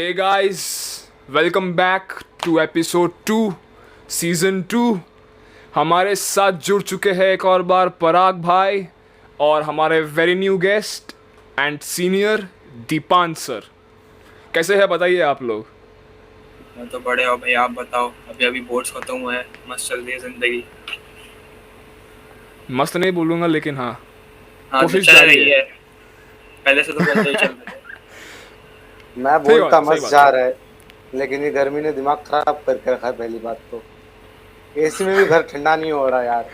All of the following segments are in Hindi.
Hey guys, welcome back to episode 2, season 2। हमारे साथ जुड़ चुके हैं एक और बार पराग भाई और हमारे very new guest and senior Deepan sir. कैसे हैं बताइए आप लोग? मैं तो बड़े हो भाई, आप बताओ। अभी अभी बोर्ड्स खत्म हुए हैं, मस्त चल रही है जिंदगी। मस्त नहीं बोलूँगा लेकिन हाँ, हाँ तो कोशिश चल जारी रही है। है। पहले से तो बोलते ही चल रहे थे। मैं सही बात बोलता है, सही मस्त बात जा है। रहा है। लेकिन ये गर्मी ने दिमाग खराब करके रखा है। पहली बात तो एसी में भी घर ठंडा नहीं हो रहा यार।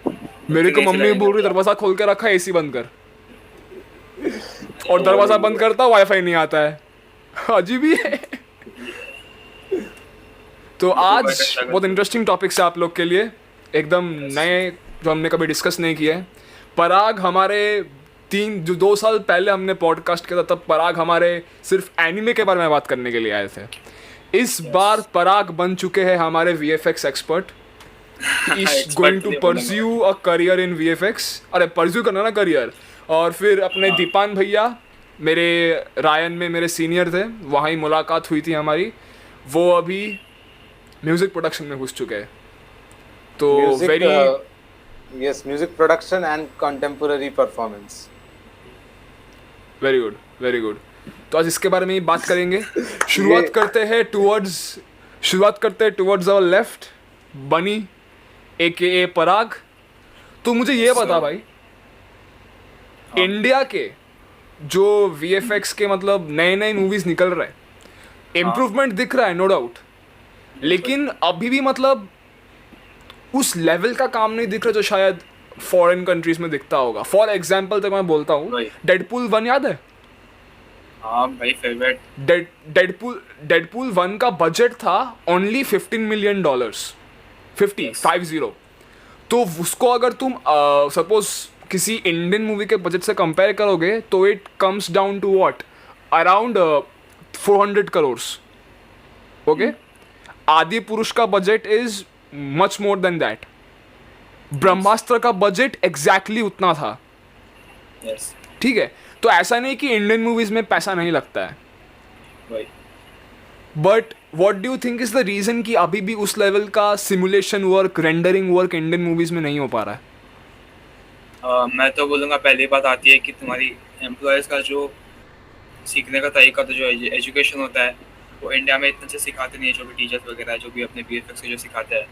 उस मेरे दिन को एसी मम्मी लगेंगे बोल रही भैया। दरवाज़ा खोल के रखा है, एसी बंद कर। अरे और वो दरवाज़ा बोलेंगे। बंद करता वाईफाई नहीं आता है। अजीब ही है। तो ये तो आज बड़ा स्ट्रगल बहुत था। इंटरेस्टिंग टॉपिक्स है आप लोग के लिए, एकदम यस। नए, जो हमने कभी डिस्कस नहीं किए हैं। पराग हमारे 2 साल पहले हमने पॉडकास्ट किया था, तब पराग हमारे सिर्फ एनिमे के बारे में बात करने के लिए आए थे। इस यस। बार पराग बन चुके हैं हमारे VFX expert. He is expert going तो टू नहीं बोलूंगा मैं। Pursue a career in VFX. अरे परस्यू करना ना करियर। और फिर अपने हाँ। दीपान भैया, मेरे रायन में मेरे सीनियर थे, वहाँ ही मुलाकात हुई थी हमारी। वो अभी म्यूजिक प्रोडक्शन में घुस चुके हैं, तो music, very yes, music production and contemporary performance. Very good, very good. तो आज इसके बारे में ही बात करेंगे। ये शुरुआत करते हैं टुवर्ड्स आवर लेफ्ट, बनी ए के ए पराग। तो मुझे ये सो बता भाई, हाँ। इंडिया के जो वीएफएक्स के मतलब नए नए मूवीज निकल रहे हैं, हाँ इम्प्रूवमेंट दिख रहा है नो डाउट, बिल्कुल। लेकिन अभी भी मतलब उस लेवल का काम नहीं दिख रहा जो शायद फॉरेन कंट्रीज में दिखता होगा। फॉर एग्जाम्पल तक मैं बोलता हूँ, वही। डेडपूल 1 याद है? हाँ भाई, फेवरेट। डेडपूल 1 का बजट था ओनली $15 मिलियन। यस। 50। तो उसको अगर तुम सपोज किसी इंडियन मूवी के बजट से कंपेयर करोगे तो it comes down to what, around 400 crore. Okay, Adipurush का budget is much more than that. Brahmastra का बजट एग्जैक्टली उतना था। यस। ठीक है, तो ऐसा नहीं कि इंडियन मूवीज में पैसा नहीं लगता है, वही। But what do you think is the reason कि अभी भी उस लेवल का simulation work, rendering work Indian movies में नहीं हो पा रहा है? मैं तो बोलूँगा पहली बात आती है कि तुम्हारी एम्प्लॉयज़ का जो सीखने का तरीका, तो जो एजुकेशन होता है वो इंडिया में इतने से सिखाते नहीं है। जो भी टीचर्स वगैरह जो भी अपने वीएफएक्स के जो सिखाते हैं,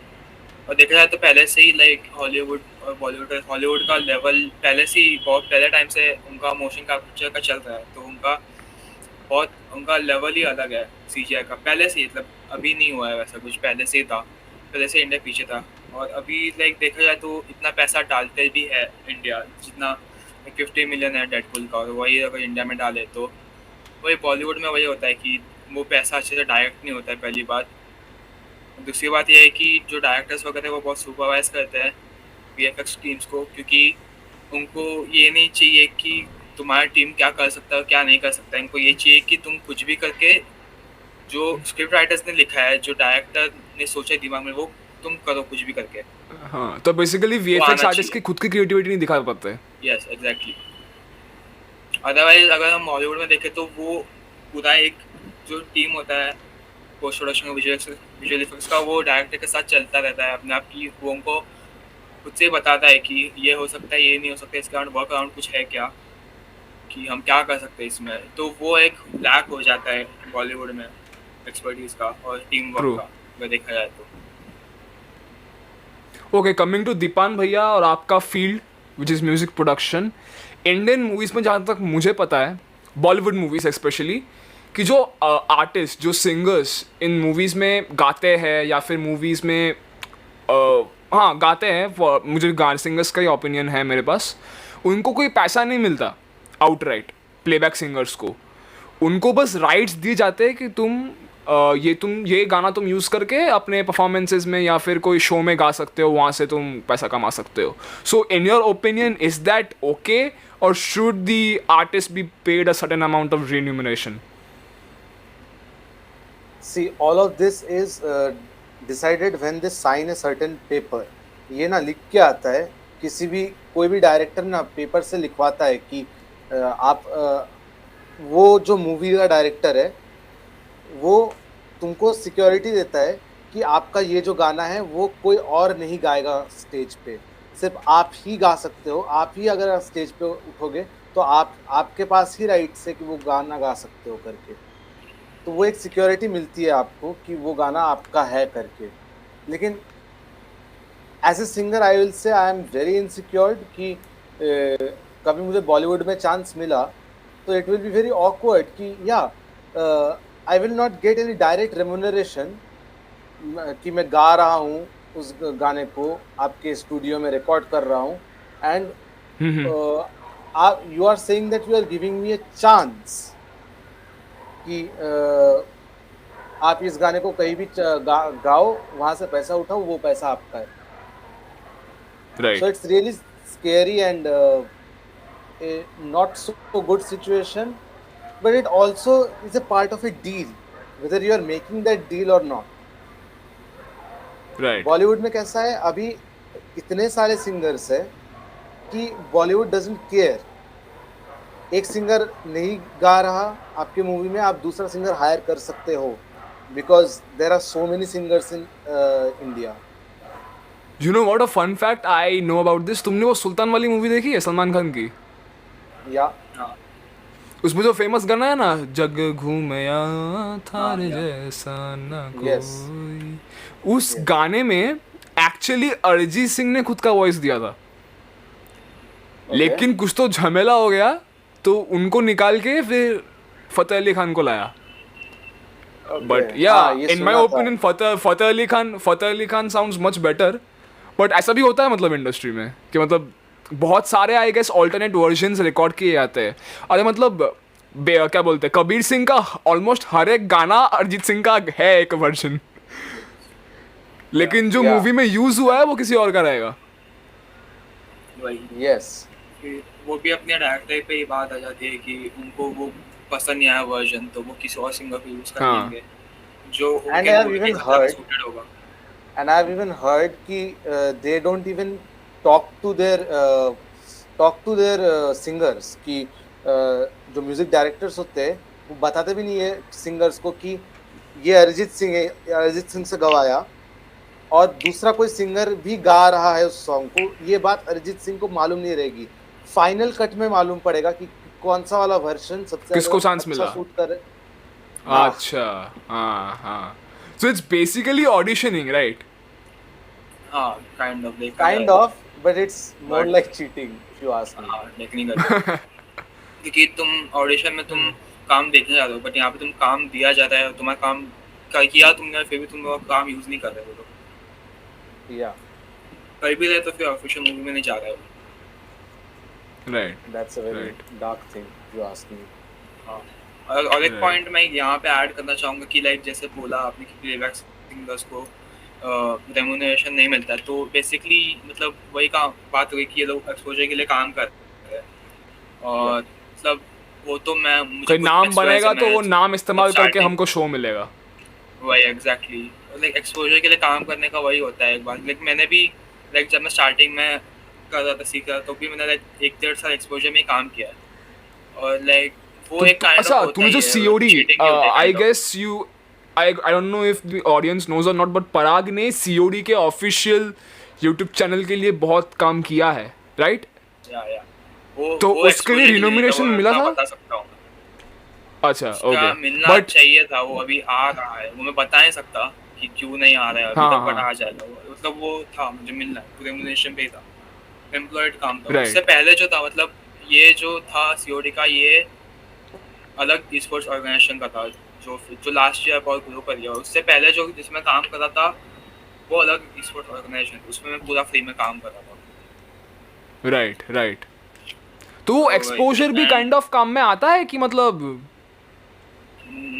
और देखा जाए तो पहले से ही लाइक हॉलीवुड और हॉलीवुड का लेवल पहले से ही बहुत पहले टाइम से उनका मोशन कैप्चर का चल रहा है। तो उनका लेवल ही अलग है सीजीआई का, पहले से ही। मतलब अभी नहीं हुआ है वैसा कुछ, पहले से ही था। पहले से इंडिया पीछे था। और अभी लाइक देखा जाए तो इतना पैसा डालते भी है इंडिया, जितना 50 मिलियन है डेडपुल का, और वही अगर इंडिया में डाले तो वही बॉलीवुड में वही होता है कि वो पैसा अच्छे से डायरेक्ट नहीं होता है, पहली बात। दूसरी बात यह है कि जो डायरेक्टर्स वगैरह वो बहुत सुपरवाइज करते हैं वीएफएक्स टीम्स को, क्योंकि उनको ये नहीं चाहिए कि तुम्हारा टीम क्या कर सकता है और क्या नहीं कर सकता है। इनको ये चाहिए कि तुम कुछ भी करके जो स्क्रिप्ट राइटर्स ने लिखा है, जो डायरेक्टर ने सोचा है दिमाग में, वो तुम करो कुछ भी करके। हाँ, तो बेसिकली वो वीएफएक्स आना आर्टिस्ट की चाहिए। खुद की क्रिएटिविटी नहीं दिखा पाते। Yes, exactly. अदरवाइज अगर हम बॉलीवुड में देखें तो वो पूरा एक जो टीम होता है पोस्ट प्रोडक्शन विजुअल इफेक्ट्स का, वो डायरेक्टर के साथ चलता रहता है अपने आप की। वो उनको खुद से बताता है कि ये हो सकता है, ये नहीं हो सकता, इसका वर्क अराउंड कुछ है क्या, कि हम क्या कर सकते हैं इसमें। तो वो एक लैक हो जाता है बॉलीवुड में एक्सपर्टीज का और टीम वर्क ट्रू। का, अगर देखा जाए तो। ओके, कमिंग टू दीपान भैया और आपका field which is music production. Indian movies में जहाँ तक मुझे पता है, बॉलीवुड मूवीज़ स्पेशली, कि जो आर्टिस्ट, जो सिंगर्स इन मूवीज़ में गाते हैं या फिर मूवीज़ में हाँ गाते हैं, मुझे सिंगर्स का ही ओपिनियन है मेरे पास, उनको कोई पैसा नहीं मिलता आउटराइट। प्लेबैक सिंगर्स को उनको बस राइट्स दिए जाते हैं कि तुम ये गाना तुम यूज़ करके अपने परफॉर्मेंसेज में या फिर कोई शो में गा सकते हो, वहाँ से तुम पैसा कमा सकते हो। So in your opinion is that okay, और should the artist be paid a certain amount of remuneration? See, all of this is decided when they sign a certain paper. ये ना लिख के आता है, कोई भी डायरेक्टर ना पेपर से लिखवाता है कि आप वो जो मूवी का डायरेक्टर है वो तुमको सिक्योरिटी देता है कि आपका ये जो गाना है वो कोई और नहीं गाएगा स्टेज पे, सिर्फ आप ही गा सकते हो, आप ही अगर स्टेज पे उठोगे तो आपके पास ही राइट्स है कि वो गाना गा सकते हो करके। तो वो एक सिक्योरिटी मिलती है आपको कि वो गाना आपका है करके। लेकिन as a singer I will say I am very insecured कि कभी मुझे बॉलीवुड में चांस मिला तो it will be very awkward कि या I will not get any direct remuneration कि मैं गा रहा हूँ उस गाने को, आपके स्टूडियो में रिकॉर्ड कर रहा हूँ, and you are saying that you are giving me a chance कि आप इस गाने को कहीं भी गाओ, वहां से पैसा उठाओ, वो पैसा आपका है। Right So it's really scary and a not so good situation, but it also is a part of a deal, whether you are making that deal or not. Right Bollywood में कैसा है अभी, इतने सारे सिंगर्स है कि बॉलीवुड डजंट केयर। एक सिंगर नहीं गा रहा आपके मूवी में, आप दूसरा सिंगर हायर कर सकते हो, because there are so many singers in India. You know what a fun fact I know about this, तुमने वो सुल्तान वाली मूवी देखी है सलमान खान की? या हाँ उसमें जो फेमस गाना है ना, जग घूमया थारे हाँ जैसा ना Yes. कोई, उस गाने में एक्चुअली अरिजीत सिंह ने खुद का वॉइस दिया था। लेकिन कुछ तो झमेला हो गया तो उनको निकाल के फिर फतेह अली खान को लाया। बट या in my opinion Fateh Ali Khan sounds much better. But ऐसा भी होता है मतलब इंडस्ट्री में कि मतलब बहुत सारे I guess alternate versions record किए जाते हैं। अरे मतलब क्या बोलते हैं, कबीर सिंह का ऑलमोस्ट हर एक गाना अरिजीत सिंह का है एक वर्जन, लेकिन जो Yeah. मूवी में यूज हुआ है वो किसी और का रहेगा। वही यस फिर वो भी अपने डायरेक्टर पे ही बात आ जाती है कि उनको वो पसंद नहीं आया वर्जन, तो वो किसी और सिंगर को यूज कर हाँ। लेंगे जो And उनके I have मूवी even के साथ heard- सूटेड होगा। and I've even heard कि they don't even talk to their singers कि जो म्यूजिक डायरेक्टर्स होते हैं वो बताते भी नहीं है सिंगर्स को कि ये अरिजीत सिंह है, ये अरिजीत सिंह से गवाया, और दूसरा कोई सिंगर भी गा रहा है उस सॉन्ग को, ये बात अरिजीत सिंह को मालूम नहीं रहेगी। फाइनल कट में मालूम पड़ेगा कि कौन सा वाला वर्जन सबसे किसको ज्यादा chance अच्छा मिला। सूट कर हाँ। अच्छा हाँ हाँ, so it's basically auditioning right? हाँ kind of kind of, but it's more But- like cheating if you ask me. हाँ टेक्निकल क्योंकि तुम ऑडिशन में तुम काम देखने जाते हो, बट यहाँ पे तुम काम दिया जाता है, तुम्हारा काम किया तुमने, फिर भी तुम वो काम यूज नहीं कर रहे हो, तो या कर भी रहे तो फिर ऑफिशियल मूवी में नहीं जा रहे हो। Right that's a very Right. Dark thing you ask me. हाँ और एक Right. पॉइंट मैं यहाँ पे ऐड करना चाहूँगा कि लाइक जैसे बोला आपने कि प्लेबैक सिंगर्स को रेम्यूनरेशन नहीं मिलता है, तो बेसिकली मतलब वही काम बात हुई कि ये लोग एक्सपोजर के लिए काम कर रहे हैं, और मतलब वो तो मैं मुझे कोई खुद नाम experience बनेगा है, तो मैं वो नाम इस्तेमाल करके starting- हमको शो मिलेगा। वही एग्जैक्टली लाइक एक्सपोजर के लिए काम करने का वही होता है एक बार। लाइक मैंने भी लाइक जब मैं स्टार्टिंग में कर रहा था, सीख रहा था, तो भी मैंने लाइक 1-1.5 साल एक्सपोजर में ही काम किया है, और लाइक वो एक काइंड अच्छा, ऑफ तूने जो COD I guess you I don't know if the audience knows or not, but Parag ने COD के ऑफिशियल यूट्यूब चैनल के लिए बहुत काम किया है राइट? या वो तो वो उसके लिए exposure के remuneration मैं मिला था? बता सकता हूँ अच्छा उसका ओके, मिलना बट चाहिए था, वो अभी आ रहा है, वो मैं बता नहीं सकता कि क्यों नहीं आ रहा है अभी हाँ, तक, बट हाँ। आ जाएगा वो। मतलब वो था, मुझे मिलना है, रेम्यूनरेशन पे ही था, एम्प्लॉयड काम था। Right. उससे पहले जो था मतलब ये जो था COD का, ये अलग स्पोर्ट्स ऑर्गेनाइजेशन का था जो लास्ट ईयर बहुत ग्रो कर गया। उससे पहले जो जिसमें काम कर रहा था वो अलग स्पोर्ट्स ऑर्गेनाइजेशन, उसमें मैं पूरा फ्री में काम कर रहा था। राइट राइट, तो वो तो एक्सपोजर भी मैं- काइंड ऑफ काम में आता है कि मतलब?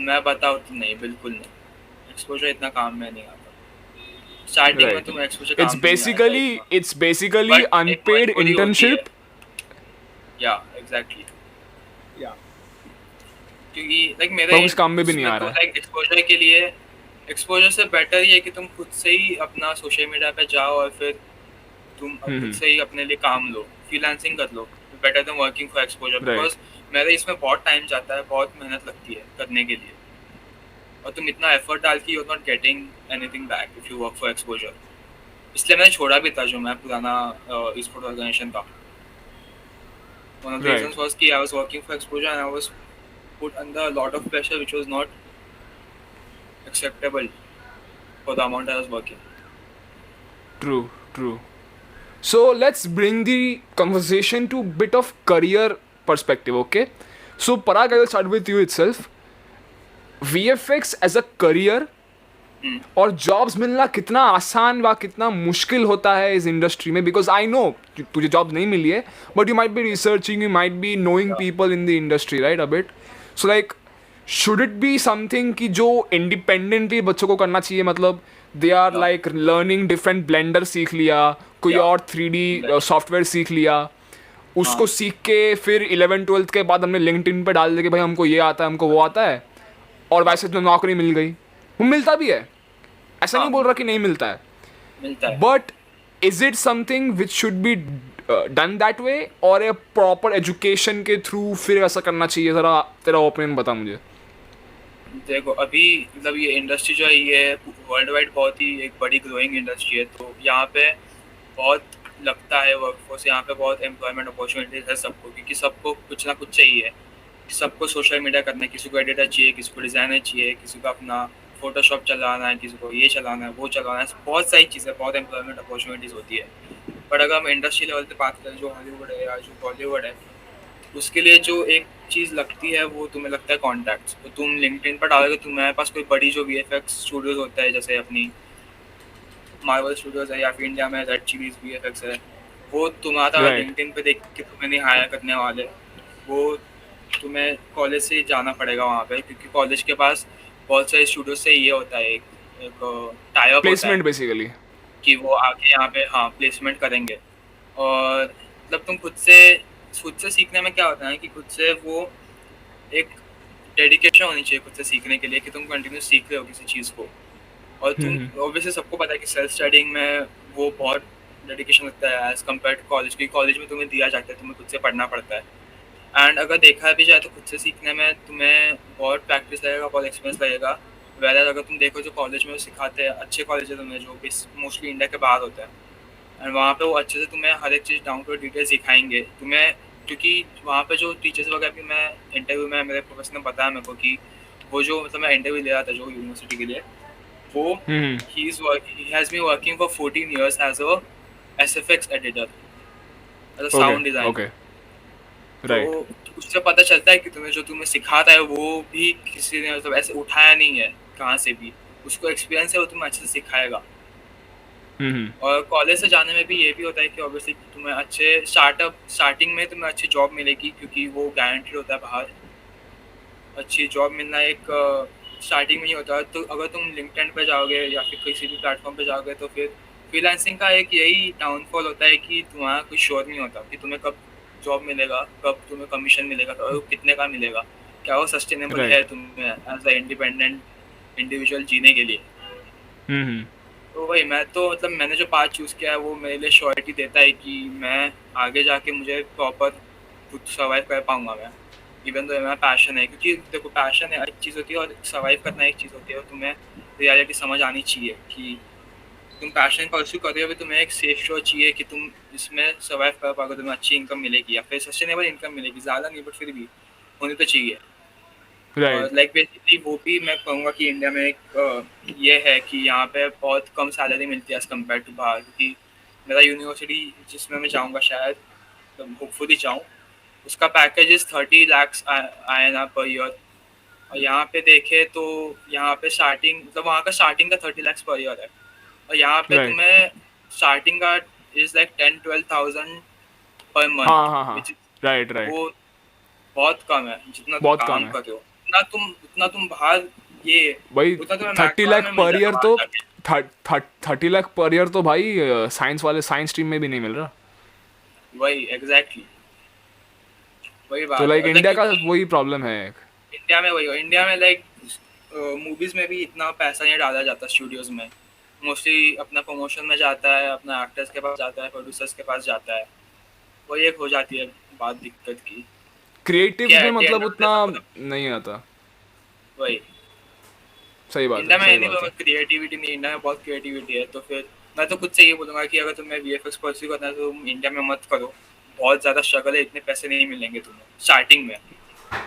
मैं बताऊँ तो नहीं, बिल्कुल नहीं, एक्सपोजर इतना काम में नहीं आता। स्टार्टिंग में Right. तुम exposure It's basically unpaid internship. या एग्जैक्टली या क्योंकि लाइक मेरे पर उस काम में भी नहीं आ रहा है। लाइक एक्सपोजर के लिए एक्सपोजर से बेटर ये है कि तुम खुद से ही अपना सोशल मीडिया पे जाओ और फिर तुम खुद से ही अपने लिए काम लो, फ्रीलांसिंग कर लो, better than working for exposure. Right. Because मेरा इसमें बहुत टाइम जाता है, बहुत मेहनत लगती है करने के लिए, और तुम इतना एफर्ट डाल के you are not getting anything back if you work for exposure. इसलिए मैंने छोड़ा भी था जो मैं पुराना स्पोर्ट ऑर्गेनाइजेशन था। One of the right, reasons was कि I was working for exposure and I was put under a lot of pressure which was not acceptable for the amount I was working. True, true. So let's bring the conversation to bit of career perspective, okay? So Parag, I will start with you itself. VFX as a career और जॉब्स मिलना कितना आसान व कितना मुश्किल होता है इस इंडस्ट्री में, बिकॉज आई नो तुझे जॉब नहीं मिली है, but you might be researching, you might be knowing people in the industry, right, a bit. So like should it be something कि जो इंडिपेंडेंटली बच्चों को करना चाहिए, मतलब they are like learning different, blender सीख लिया, कोई Yeah. और 3D सॉफ्टवेयर सीख लिया, उसको सीख के फिर 11-12 के बाद हमने लिंक्डइन पे डाल दिया कि भाई हमको ये आता है, हमको वो आता है, और वैसे तो नौकरी मिल गई. वो मिलता भी है, ऐसा नहीं बोल रहा कि नहीं मिलता है, मिलता है। But is it something which should be done that way, और ए प्रॉपर एजुकेशन के थ्रू फिर ऐसा करना चाहिए? ज़रा तेरा ओपिनियन बता मुझे. देखो अभी मतलब ये इंडस्ट्री जो है ये वर्ल्ड वाइड बहुत ही एक बड़ी ग्रोइंग इंडस्ट्री है, तो यहाँ पे बहुत लगता है वर्कफोर्स, यहाँ पे बहुत एम्प्लॉयमेंट अपॉर्चुनिटीज है सबको, क्योंकि सबको कुछ ना कुछ चाहिए। सबको सोशल मीडिया करना है, किसी को एडिटर चाहिए, किसी को डिज़ाइनर चाहिए, किसी को अपना फोटोशॉप चलाना है, किसी को ये चलाना है, वो चलाना है, बहुत सारी चीज़ें, बहुत एम्प्लॉयमेंट अपॉर्चुनिटीज़ होती है। बट अगर हम इंडस्ट्री लेवल पे बात करें, जो हॉलीवुड है या जो बॉलीवुड है, उसके लिए जो एक चीज़ लगती है वो तुम्हें लगता है कॉन्टैक्ट्स। तो तुम लिंक्डइन पर डालोगे, तुम्हारे पास कोई बड़ी जो VFX स्टूडियोज होता है, जैसे अपनी मार्वल स्टूडियोज है या फिर इंडिया में रेड चिलीज VFX है, वो तुम्हारा राइट, लिंक्डइन पे देख के तुम्हें नहीं हायर करने वाले। वो तुम्हें कॉलेज से ही जाना पड़ेगा वहाँ पे, क्योंकि कॉलेज के पास बहुत सारे स्टूडियो से ये होता है, एक टाई अप होता है प्लेसमेंट बेसिकली. कि वो आके यहाँ पे हाँ प्लेसमेंट करेंगे। और मतलब तुम खुद से सीखने में क्या होता है कि खुद से वो एक डेडिकेशन होनी चाहिए खुद से सीखने के लिए, कि तुम कंटिन्यू सीख रहे हो किसी चीज़ को। और तुम ऑब्वियसली सबको पता है कि सेल्फ स्टडिंग में वो बहुत डेडिकेशन लगता है एज कम्पेयर टू कॉलेज, क्योंकि कॉलेज में तुम्हें दिया जाता है, तुम्हें खुद से पढ़ना पड़ता है। एंड अगर देखा भी जाए तो खुद से सीखने में तुम्हें बहुत प्रैक्टिस लगेगा, बहुत एक्सपीरियंस लगेगा। वैसे अगर तुम देखो जो कॉलेज में वो सिखाते हैं, अच्छे कॉलेज है तुम्हें जो मोस्टली इंडिया के बाहर होता है, एंड वहाँ पे वो अच्छे से तुम्हें हर एक चीज़ डाउन टू डिटेल सिखाएंगे तुम्हें, क्योंकि वहाँ पे जो टीचर्स वगैरह भी, मैं इंटरव्यू में मेरे प्रोफेसर ने बताया मेरे को कि वो जो मतलब मैं इंटरव्यू ले रहा था जो यूनिवर्सिटी के लिए, वो ही has been working for 14 years as a SFX editor, as a sound okay, designer. Okay, right. तो उससे पता चलता है कि तुम्हें जो तुम्हें सिखाता है वो भी किसी ने मतलब ऐसे उठाया नहीं है कहाँ से भी, उसको एक्सपीरियंस है, वो तुम्हें अच्छे से सिखाएगा। और कॉलेज से जाने में भी ये भी होता है कि ऑब्वियसली तुम्हें अच्छे स्टार्टिंग में तुम्हें अच्छी जॉब मिलेगी, क्योंकि वो गारंटीड होता है बाहर अच्छी जॉब मिलना एक स्टार्टिंग में ही होता है। तो अगर तुम लिंक्डइन पे जाओगे या फिर किसी भी प्लेटफॉर्म पे जाओगे, तो फिर फ्रीलांसिंग का एक यही डाउनफॉल होता है कि तुम्हारा कुछ श्योर नहीं होता कि तुम्हें कब जॉब मिलेगा, कब तुम्हें कमीशन मिलेगा, और वो कितने का मिलेगा, क्या वो सस्टेनेबल है राइट. तुम्हें एज अ इंडिपेंडेंट इंडिविजुअल जीने के लिए। तो वही मैं तो मतलब मैंने जो पाथ चूज़ किया है वो मेरे लिए श्योरिटी देता है कि मैं आगे जाके मुझे प्रॉपर खुद सर्वाइव कर पाऊंगा मैं, इवन तो मेरा पैशन है। क्योंकि देखो पैशन है एक चीज़ होती है और सर्वाइव करना एक चीज़ होती है, और तुम्हें रियलिटी समझ आनी चाहिए कि तुम पैशन परस्यू कर रहे हो, तुम्हें एक सेफ शो चाहिए कि तुम इसमें सर्वाइव कर पाओगे, तुम्हें अच्छी इनकम मिलेगी या फिर सस्टेनेबल इनकम मिलेगी, ज़्यादा नहीं बट फिर भी होनी तो चाहिए। और लाइक बेसिकली वो भी मैं कहूँगा कि इंडिया में एक ये है कि यहाँ पे बहुत कम सैलरी मिलती है एज़ कम्पेयर टू बाहर, क्योंकि मेरा यूनिवर्सिटी जिसमें मैं जाऊँगा शायद होपफुली जाऊँ, उसका package is 30 lakhs INR per year. और यहाँ पे देखे तो यहाँ पे स्टार्टिंग मतलब वहाँ का स्टार्टिंग का 30 lakhs पर ईयर है, और यहाँ पे Right. तुम्हें स्टार्टिंग का इज़ लाइक 10-12,000 पर हाँ, मंथ, हाँ, हाँ. विच राइट, राइट. वो बहुत कम है जितना तुम बहुत कम काम है. कर रहे हो, उतना तुम बाहर ये भाई उतना तुम्हें 30 मैक्सिमम लाख में मिल पर ईयर जाएगा तो बाहर जाके। 30 लाख पर ईयर तो भाई साइंस वाले साइंस स्ट्रीम में भी नहीं मिल रहा. वही एग्जैक्टली वही तो बात है, लाइक और इंडिया का क्योंकि वही प्रॉब्लम है एक. इंडिया में लाइक मूवीज में भी इतना पैसा नहीं डाला जाता स्टूडियोज में, मोस्टली अपना प्रमोशन में जाता है, अपना एक्टर्स के पास जाता है, प्रोड्यूसर्स के पास जाता है, वही एक हो जाती है बात दिक्कत की। क्रिएटिव क्या में at the मतलब end of the उतना day सब नहीं आता. वही सही बात इंडिया है, में सही नहीं बात बोलूँगा है. क्रिएटिविटी नहीं, इंडिया में बहुत क्रिएटिविटी है, तो फिर मैं तो खुद से ये बोलूँगा कि अगर तुम्हें वीएफएक्स परस्यू करना है तो तुम इंडिया में मत करो, बहुत ज़्यादा स्ट्रगल है, इतने पैसे नहीं मिलेंगे तुम्हें स्टार्टिंग में।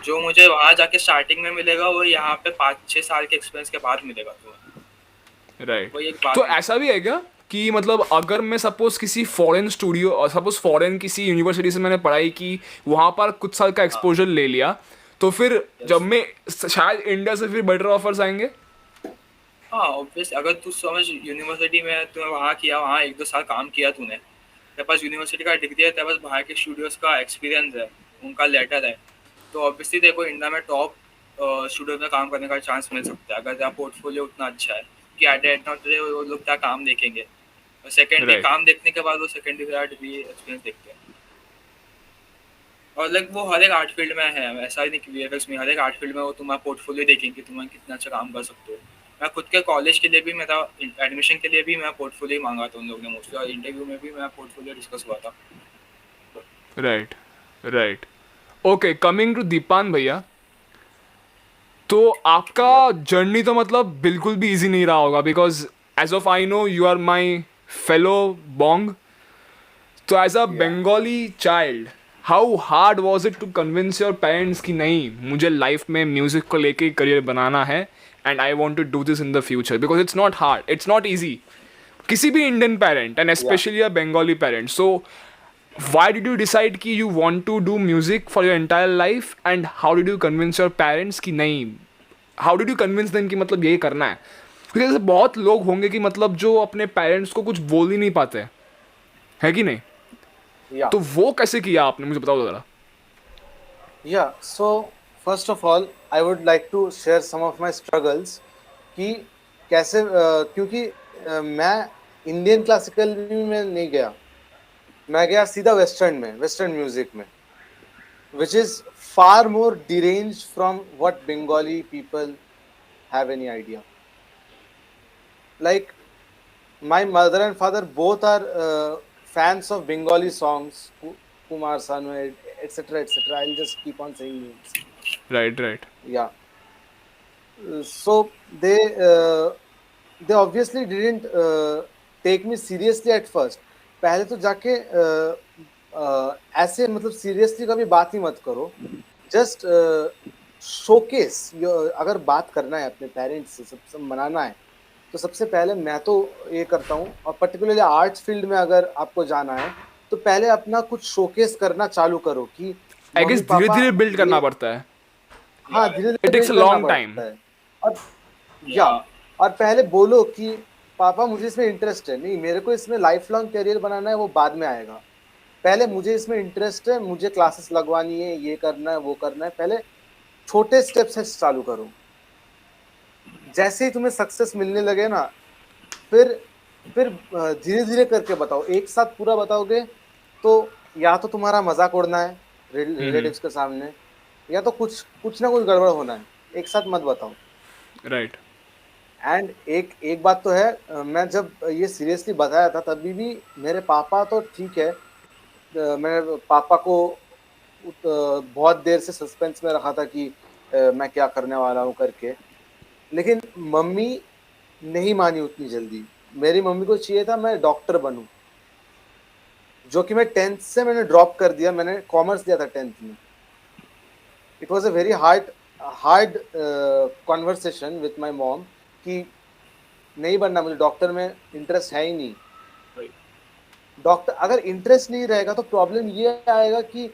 जो मुझे वहाँ जाके स्टार्टिंग में मिलेगा वो यहाँ पे 5-6 साल के एक्सपीरियंस के बाद मिलेगा तुम्हें, राइट. वही एक बात तो है। ऐसा भी है क्या कि मतलब अगर मैं सपोज किसी फॉरेन स्टूडियो और सपोज फॉरेन किसी यूनिवर्सिटी से मैंने पढ़ाई की, वहाँ पर कुछ साल का हाँ एक्सपोजर ले लिया, तो फिर जब यस मैं शायद इंडिया से फिर बेटर ऑफर्स आएंगे. हाँ ऑब्वियस, अगर तू समझ यूनिवर्सिटी में तूने वहाँ किया, वहाँ 1-2 साल काम किया तूने, तेरे पास यूनिवर्सिटी का डिग्री है, तेरे पास बाहर के स्टूडियोज का एक्सपीरियंस है, उनका लेटर है, तो ऑब्वियसली देखो इंडिया में टॉप स्टूडियो में काम करने का चांस मिल सकता है अगर तेरा पोर्टफोलियो उतना अच्छा है कि at the end of the day वो लोग क्या काम देखेंगे, और सेकेंडरी राइट. काम देखने के बाद वो सेकेंडरी डिग्री एक्सपीरियंस देखते हैं। और लाइक वो हर एक आर्ट फील्ड में है, ऐसा ही नहीं कि वीएफएक्स में, हर एक आर्ट फील्ड में वो तुम्हारा पोर्टफोलियो देखेंगे कि तुम कितना अच्छा काम कर सकते हो। मैं खुद के कॉलेज के लिए भी, मेरा एडमिशन के लिए भी मैं पोर्टफोलियो मांगा था उन लोगों ने मोस्टली, और इंटरव्यू में भी मैं पोर्टफोलियो डिस्कस हुआ था। Right. Right. Okay, coming to Deepan भैया, तो आपका जर्नी तो मतलब बिल्कुल भी इजी नहीं रहा होगा, because as of I know you are my fellow bong. तो as a Bengali child, how hard was it to convince your parents कि नहीं, मुझे लाइफ में म्यूजिक को लेके करियर बनाना है and I want to do this in the future, because it's not hard, it's not easy. किसी भी Indian parent and specially a Bengali parent. So why did you decide कि you want to do music for your entire life and how did you convince your parents कि नहीं, how did you convince them कि मतलब यही करना है, क्योंकि ऐसे बहुत लोग होंगे कि मतलब जो अपने पेरेंट्स को कुछ बोल ही नहीं पाते, है कि नहीं. Yeah. तो वो कैसे किया आपने, मुझे बताओ जरा. Yeah, so first of all, I would like to share some of my struggles कि कैसे क्योंकि मैं इंडियन क्लासिकल में नहीं गया, मैं गया सीधा वेस्टर्न में, वेस्टर्न म्यूजिक में, which is far more deranged from what Bengali people have any idea. Like my mother and father both are fans of Bengali songs, Kumar Sanu, etc., etc. I'll just keep on saying names. Right, right. Yeah. So they obviously didn't take me seriously at first. पहले तो जाके ऐसे मतलब सीरियसली कभी बात ही मत करो, जस्ट शोकेस. अगर बात करना है अपने पेरेंट्स से, सब मनाना है, तो सबसे पहले मैं तो ये करता हूँ, और पर्टिकुलरली आर्ट्स फील्ड में अगर आपको जाना है तो पहले अपना कुछ शोकेस करना चालू करो कि आई गेस धीरे धीरे बिल्ड करना ये- पड़ता है. हाँ, धीरे धीरे It takes a build करना long पड़ता time. है. और या और पहले बोलो कि पापा मुझे इसमें इंटरेस्ट है, नहीं मेरे को इसमें लाइफ लॉन्ग करियर बनाना है, वो बाद में आएगा, पहले मुझे इसमें इंटरेस्ट है, मुझे क्लासेस लगवानी है, ये करना है, वो करना है. पहले छोटे स्टेप से चालू करो, जैसे ही तुम्हें सक्सेस मिलने लगे ना, फिर धीरे धीरे करके बताओ. एक साथ पूरा बताओगे तो या तो तुम्हारा मजाक उड़ना है रिलेटिव्स के सामने, या तो कुछ ना कुछ गड़बड़ होना है. एक साथ मत बताओ. राइट. एंड एक बात तो है, मैं जब ये सीरियसली बताया था तभी भी मेरे पापा तो ठीक है, मैंने पापा को बहुत देर से सस्पेंस में रखा था कि मैं क्या करने वाला हूँ करके, लेकिन मम्मी नहीं मानी उतनी जल्दी. मेरी मम्मी को चाहिए था मैं डॉक्टर बनूं, जो कि मैं 10th से मैंने ड्रॉप कर दिया. मैंने कॉमर्स लिया था 10th में. It was a very hard conversation with my mom कि नहीं बनना, मुझे डॉक्टर में इंटरेस्ट है ही नहीं. डॉक्टर अगर इंटरेस्ट नहीं रहेगा तो प्रॉब्लम ये आएगा कि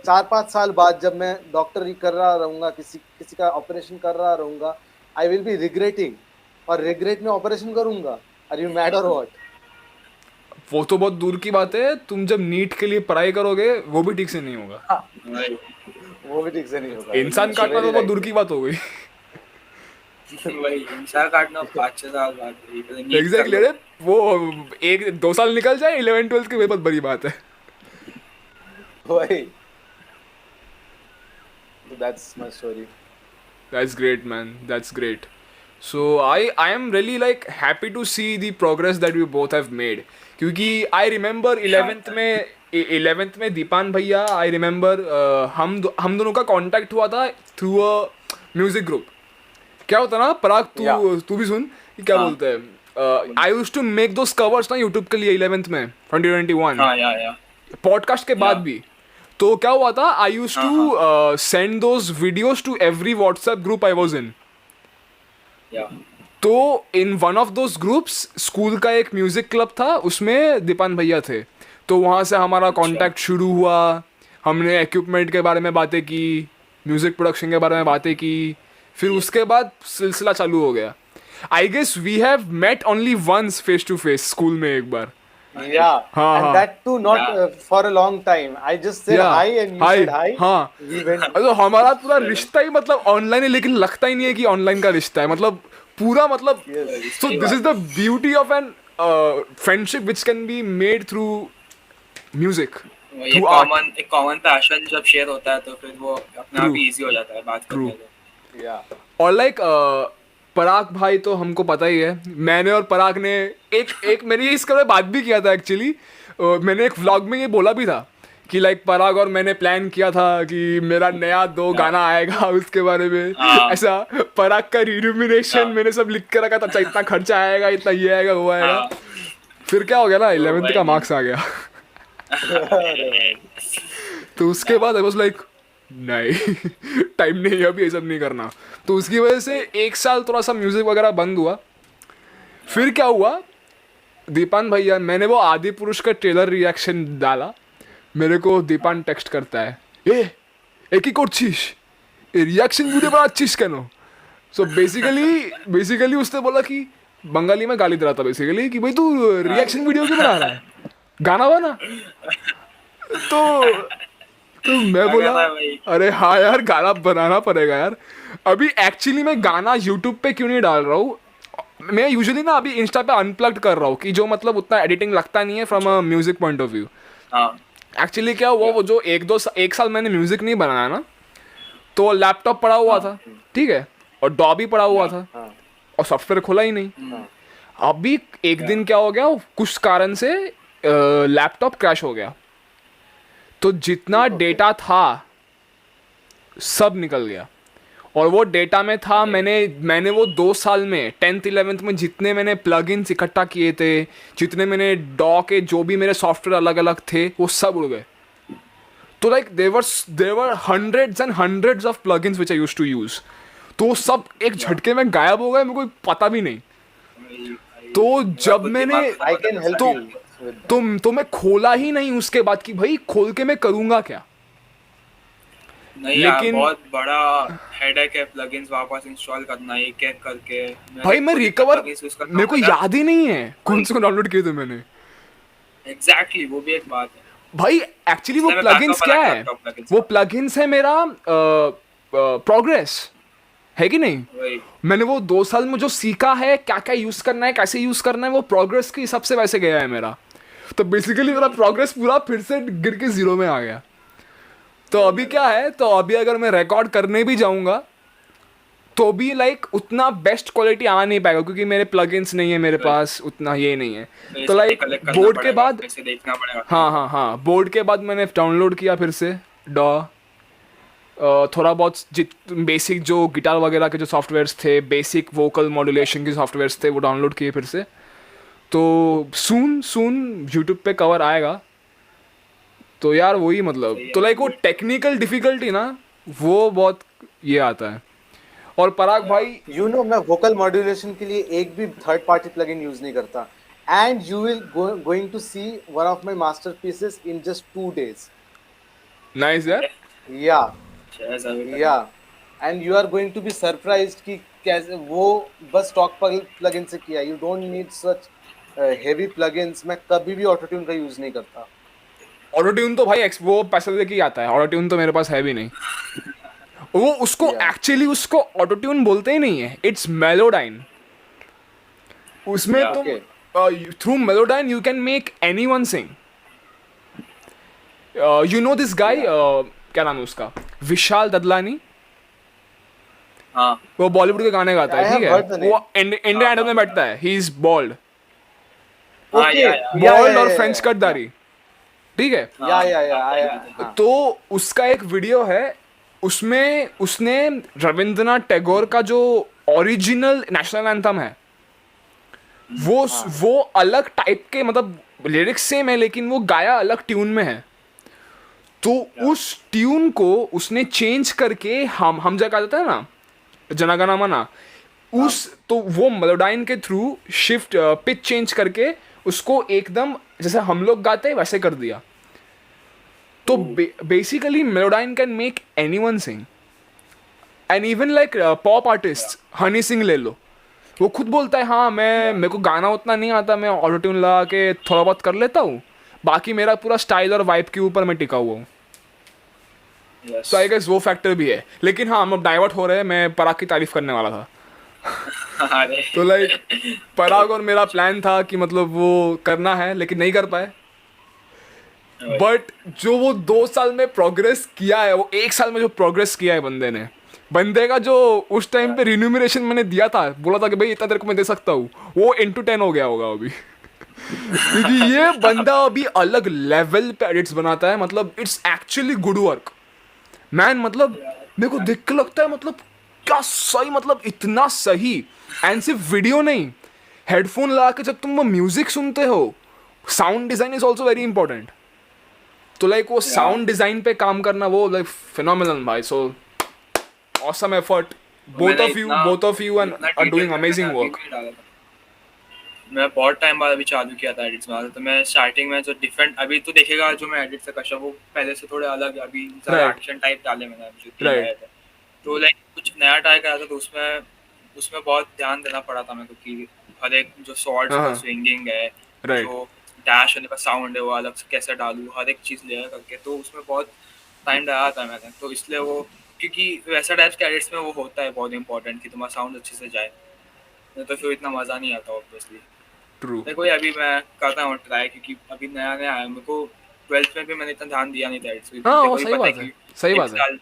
4-5 साल बाद जब मैं डॉक्टरी कर रहा रहूँगा, किसी का ऑपरेशन कर रहा रहूँगा, आई विल बी रिग्रेटिंग, और रिग्रेट में ऑपरेशन करूँगा. आर यू मैड और व्हाट? वो तो बहुत दूर की बात है, तुम जब नीट के लिए पढ़ाई करोगे वो भी ठीक से नहीं होगा. वो भी ठीक से नहीं होगा. इंसान काटना तो बहुत दूर की बात हो गई. वही इंसान काटना 5-6 साल बाद एग्जैक्टली. अरे वो 1-2 साल निकल जाए 11th-12th की, बहुत बड़ी बात है. वही. That's my story. That's great, man. That's great. So I am really like happy to see the progress that we both have made. क्योंकि I remember 11th में 11th में दीपान भैया, आई रिमेम्बर हम दोनों का कांटेक्ट हुआ था थ्रू अ म्यूजिक ग्रुप. क्या होता ना पराग, तू भी सुन कि क्या बोलते हैं. I used to make those covers ना यूट्यूब के लिए 11th में 2021. हाँ या पॉडकास्ट के बाद भी. तो क्या हुआ था, I used to send those videos to every WhatsApp group I was in. या तो in one of those groups school का एक म्यूजिक क्लब था, उसमें दीपान भैया थे. तो वहाँ से हमारा कांटेक्ट शुरू हुआ. हमने इक्विपमेंट के बारे में बातें की, म्यूजिक प्रोडक्शन के बारे में बातें की. फिर उसके बाद सिलसिला चालू हो गया. I guess we have met only once face to face school में एक बार. Yeah, हाँ, and हाँ. that too not for a long time. I just said hi and you said hi. हाँ. We went. तो हमारा पूरा रिश्ता ही मतलब ऑनलाइन है, लेकिन लगता ही नहीं है कि ऑनलाइन का रिश्ता है. मतलब पूरा मतलब. Yes. So this is the beauty of an friendship which can be made through music. ये Through art. एक कॉमन पैशन जब शेयर होता है तो फिर वो अपने आप True. ही इजी हो जाता है बात करने True. में. Yeah. और लाइक पराग भाई तो हमको पता ही है. मैंने और पराग ने एक मैंने इसके बारे में बात भी किया था एक्चुअली. मैंने एक व्लॉग में ये बोला भी था कि लाइक पराग और मैंने प्लान किया था कि मेरा नया 2 गाना आएगा, उसके बारे में ऐसा पराग का रिन्यूमिनेशन मैंने सब लिख के रखा था. अच्छा इतना खर्चा आएगा, इतना ये आएगा, वो आएगा. फिर क्या हो गया ना, 11th का मार्क्स आ गया. तो उसके बाद आई वाज लाइक नहीं टाइम नहीं है अभी, ये सब नहीं करना. तो उसकी वजह से 1 साल थोड़ा सा म्यूजिक वगैरह बंद हुआ. फिर क्या हुआ, दीपान भैया, मैंने वो आदि पुरुष का ट्रेलर रिएक्शन डाला. मेरे को दीपान टेक्स्ट करता है, एक ही করছিস, ये रिएक्शन वीडियो बनाচ্ছিস কেন. सो बेसिकली उसने बोला कि बंगाली में गाली दे रहा था बेसिकली कि भाई तू रिएक्शन वीडियो क्यों बना रहा है, गाना बना. तो मैं बोला अरे हाँ यार गाना बनाना पड़ेगा यार. अभी एक्चुअली मैं गाना यूट्यूब पे क्यों नहीं डाल रहा हूँ, मैं यूजुअली ना अभी इंस्टा पे अनप्लग्ड कर रहा हूँ कि जो मतलब उतना एडिटिंग लगता नहीं है from a music point of view. Actually क्या हुआ, वो जो 1 साल मैंने म्यूजिक नहीं बनाया ना, तो लैपटॉप पड़ा हुआ था, ठीक है, और डॉ भी पड़ा हुआ था, और सॉफ्टवेयर खोला ही नहीं. अभी एक दिन क्या हो गया, कुछ कारण से लैपटॉप क्रैश हो गया. तो जितना डेटा था सब निकल गया. और वो डेटा में था, मैंने वो 2 साल में 10th 11th में जितने मैंने प्लगइन्स इकट्ठा किए थे, जितने मैंने डॉ के जो भी मेरे सॉफ्टवेयर अलग अलग थे, वो सब उड़ गए. तो like there were hundreds and hundreds of plugins which I used to use. तो वो सब एक झटके में गायब हो गए, मेरे को पता भी नहीं. तो जब मैंने I can help तो you with that. तो मैं खोला ही नहीं उसके बाद कि भाई खोल के मैं करूँगा क्या. नहीं यार, लेकिन- बहुत बड़ा हेडेक है प्लगइन्स वापस इंस्टॉल करना, एक एक करके. भाई मैं रिकवर, मेरे को याद ही नहीं है कौन से को डाउनलोड किए थे मैंने. एग्जैक्टली, वो भी एक बात है. भाई एक्चुअली वो इसमें प्लगइन्स backup क्या अलग है, laptop plugins वो प्लगइन्स है मेरा प्रोग्रेस है कि नहीं. वही मैंने वो 2 साल में जो सीखा है, क्या क्या यूज करना है, कैसे यूज करना है, वो प्रोग्रेस के हिसाब से वैसे गया है मेरा. तो बेसिकली मेरा प्रोग्रेस पूरा फिर से गिर के 0 में आ गया. तो अभी क्या है, तो अभी अगर मैं रिकॉर्ड करने भी जाऊंगा तो भी लाइक उतना बेस्ट क्वालिटी आ नहीं पाएगा, क्योंकि मेरे प्लगइन्स नहीं है मेरे पास, उतना ये नहीं है. तो लाइक बोर्ड के बाद, इसे देखना पड़ेगा. हाँ बोर्ड के बाद मैंने डाउनलोड किया फिर से डॉ. थोड़ा बहुत बेसिक जो गिटार वगैरह के जो सॉफ्टवेयर्स थे, बेसिक वोकल मॉड्यूलेशन के सॉफ्टवेयर्स थे, वो डाउनलोड किए फिर से. तो सून यूट्यूब पे कवर आएगा. तो यार वही मतलब, तो लाइक वो टेक्निकल डिफिकल्टी ना, वो बहुत ये आता है. और पराग भाई, You know, मैं vocal modulation के लिए एक भी थर्ड पार्टी प्लगइन यूज नहीं करता. And you will going to see one of my masterpieces in just 2 days. Nice यार. Yeah, ऐसा भी करना. yeah. And you are going to be surprised कि कैसे वो बस स्टॉक प्लगइन से किया. You don't need such heavy plugins. मैं कभी भी ऑटो ट्यून का यूज नहीं करता. ऑटो ट्यून तो भाई वो पैसे लेके ही आता है. ऑटो ट्यून तो मेरे पास है भी नहीं. वो उसको एक्चुअली उसको ऑटो ट्यून बोलते ही नहीं है, इट्स मेलोडाइन. उसमें Yeah, तुम through Melodyne you can make anyone sing. You know this guy, क्या नाम है उसका, विशाल ददलानी. हाँ वो बॉलीवुड के गाने गाता I है, have ठीक heard the है. name. वो इंडियन आइडल में बैठता है. ही इज बॉल्ड हाँ, Okay. yeah. Yeah, bald yeah, और yeah, फ्रेंच yeah. कटदारी. ठीक है। हाँ तो उसका एक वीडियो है, उसमें उसने रविंद्रनाथ टैगोर का जो ओरिजिनल नेशनल एंथम है वो वो अलग टाइप के, मतलब लिरिक्स सेम है लेकिन वो गाया अलग ट्यून में है। तो उस ट्यून को उसने चेंज करके हम जगह जाता है ना, जनागना मना, उस तो वो मेलोडाइन के थ्रू शिफ्ट पिच चेंज करके उसको एकदम जैसे हम लोग गाते हैं वैसे कर दिया। तो basically Melodyne can make anyone sing, and even like pop artist Honey Singh ले लो, वो खुद बोलता है हाँ मेरे को गाना उतना नहीं आता, मैं ऑटो ट्यून लगा के थोड़ा बहुत कर लेता हूँ, बाकी मेरा पूरा स्टाइल और वाइब के ऊपर मैं टिका हुआ हूँ। सो आई गेस वो फैक्टर भी है। लेकिन हाँ हम अब डाइवर्ट हो रहे हैं, मैं पराग की तारीफ करने वाला था। तो लाइक पराग और मेरा प्लान था कि मतलब वो करना है लेकिन नहीं कर पाए, बट जो वो 2 साल में प्रोग्रेस किया है, वो 1 साल में जो प्रोग्रेस किया है बंदे का जो उस टाइम पे रिन्यूमरेशन मैंने दिया था, बोला था कि भाई इतना देर को मैं दे सकता हूँ, वो 10 हो गया होगा अभी। क्योंकि ये बंदा अभी अलग लेवल पे एडिट्स बनाता है, मतलब it's actually good work man. मतलब मेरे को देख के लगता है मतलब क्या सही, मतलब इतना सही। एंड सिर्फ वीडियो नहीं, हेडफोन लगा के जब तुम वो म्यूजिक सुनते हो, sound design is also very important. तो लाइक वो साउंड डिजाइन पे काम करना, वो लाइक फिनोमिनल भाई। So awesome effort both of you and are doing amazing work. मैं बहुत टाइम बाद अभी चालू किया था एडिट्स में, तो मैं स्टार्टिंग में जो डिफरेंट अभी तो देखेगा जो मैं एडिट से कर वो पहले से थोड़े अलग है, अभी ज़्यादा एक्शन टाइप डाले मैंने जो तो लाइक कुछ नया ट्राई करा था, तो उसमें बहुत ध्यान देना पड़ा था मेरे को कि हर एक जो शॉर्ट्स का स्विंगिंग है, जो डैश होने का साउंड है वो अलग से कैसे डालूँ, हर एक चीज़ लेयर करके, तो उसमें बहुत टाइम डाला था मैंने। तो इसलिए वो क्योंकि वैसा टाइप्स के एडिट्स में वो होता है बहुत इंपॉर्टेंट कि तुम्हारा साउंड अच्छे से जाए, नहीं तो फिर इतना मज़ा नहीं आता ऑब्वियसली। देखो अभी मैं करता हूँ ट्राई, क्योंकि अभी नया आया मेरे को, 12th में भी मैंने इतना ध्यान दिया नहीं था एडिट्स पे। हाँ वो सही बात है, सही बात है।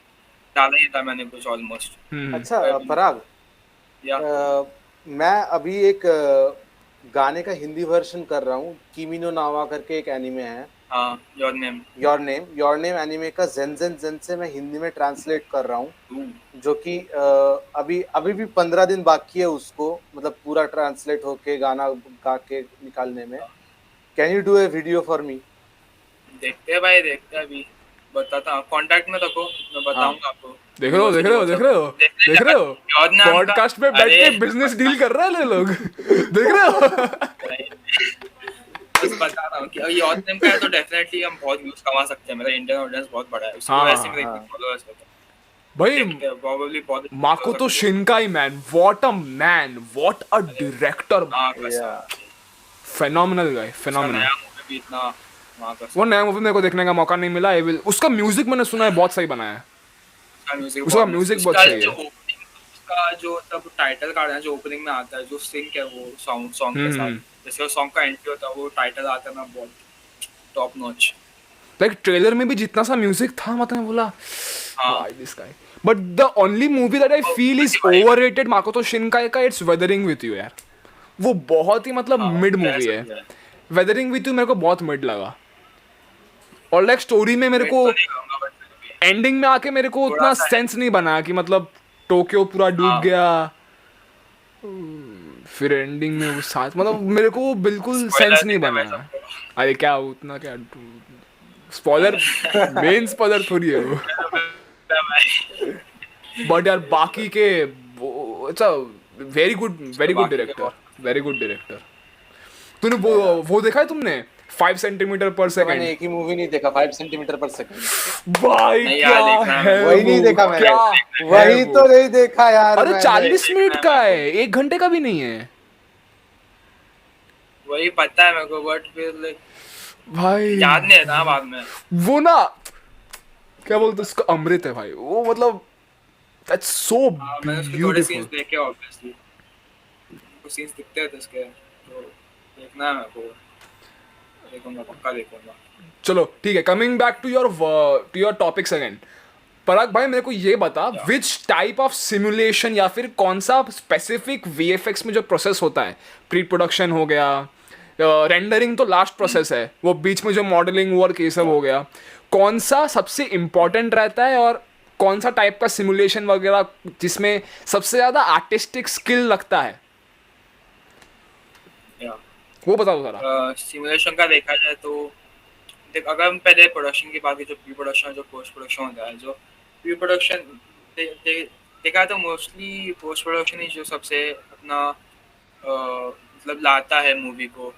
डाला ही था मैंने कुछ ऑलमोस्ट। अच्छा पराग, मैं अभी एक गाने का हिंदी वर्जन कर रहा हूँ, किमिनो नावा करके एक एनिमे है। हाँ, योर नेम एनिमे का जेन से मैं हिंदी में ट्रांसलेट कर रहा हूँ, जो कि अभी भी 15 दिन बाकी है उसको, मतलब पूरा ट्रांसलेट होके गाना गा के निकालने में। Can you do a video for me? देखते हैं भाई, देखते हैं, अभी बताता हूँ, कांटेक्ट में रखो, मैं बताऊंगा आपको। देख रहे हो पॉडकास्ट पे बैठ के बिजनेस डील कर रहे हैं लोग। देख रहे हो बस बता रहा हूँ कि योर नेम का है तो डेफिनेटली हम बहुत व्यूज कमा सकते हैं, मेरा इंडियन ऑडियंस बहुत बड़ा है, उसको ऐसे मेरे फॉलोअर्स होते हैं भाई। प्रोबेबली बहुत Makoto Shinkai man, what a director, phenomenal guy, phenomenal. वो नया मूवी मेरे को देखने का मौका नहीं मिला, उसका म्यूजिक मैंने सुना है बहुत सही बनाया है, उसका म्यूजिक बहुत सही है। उसका जो तब टाइटल कार्ड है जो ओपनिंग में आता है, जो सिंक है वो सॉन्ग के साथ, जैसे वो सॉन्ग का एंट्री होता है वो टाइटल आता है ना, बहुत टॉप नॉच। लाइक ट्रेलर में भी जितना सा म्यूजिक था, मतलब बोला why this guy. But the only movie that I feel is overrated Makoto Shinkai का, इट्स वेदरिंग विद यू यार। वो बहुत ही मतलब मिड मूवी है। वेदरिंग विद यू मेरे को बहुत मिड लगा, और लाइक स्टोरी में मेरे को एंडिंग में आके मेरे को उतना सेंस नहीं बना कि मतलब टोक्यो पूरा डूब गया, फिर एंडिंग में वो साथ, मतलब मेरे को बिल्कुल सेंस नहीं बना। अरे क्या उतना क्या स्पॉइलर, मेन स्पॉइलर थोड़ी है वो। बट यार बाकी के it's a very good director. तूने वो देखा है तुमने 5 सेंटीमीटर पर सेकंड? मैंने एक ही मूवी नहीं देखा 5 सेंटीमीटर पर सेकंड भाई क्या है, वही नहीं देखा मैंने, वही तो नहीं देखा यार। अरे 40 मिनट का है, 1 घंटे का भी नहीं है वही पता है मेरे को, बट फिर लाइक भाई याद नहीं था बाद में। वो ना क्या बोलते उसका, अमृत है भाई वो, मतलब दैट्स सो ब्यूटीफुल। सीन्स देखे ऑब्वियसली, कुछ सीन्स दिखते हैं उसके, तो देखना है मेरे को, देखूंगा, पक्का देखूंगा। चलो ठीक है, coming back to your topics again. Parag भाई मेरे को ये बता, विच टाइप ऑफ सिमुलेशन या फिर कौन सा स्पेसिफिक VFX में जो प्रोसेस होता है, प्री प्रोडक्शन हो गया, रेंडरिंग तो लास्ट प्रोसेस है, वो बीच में जो मॉडलिंग वर्क ये सब हो गया, कौन सा सबसे इम्पोर्टेंट रहता है और कौन सा टाइप का सिमुलेशन वगैरह जिसमें सबसे ज़्यादा आर्टिस्टिक स्किल लगता है, या वो बताओ ज़रा। सिमुलेशन का देखा जाए तो देख, अगर हम पहले प्रोडक्शन की बात करें, जो प्री प्रोडक्शन जो पोस्ट प्रोडक्शन होता है, जो प्री प्रोडक्शन देखा तो मोस्टली पोस्ट प्रोडक्शन ही जो सबसे अपना मतलब लाता है मूवी को,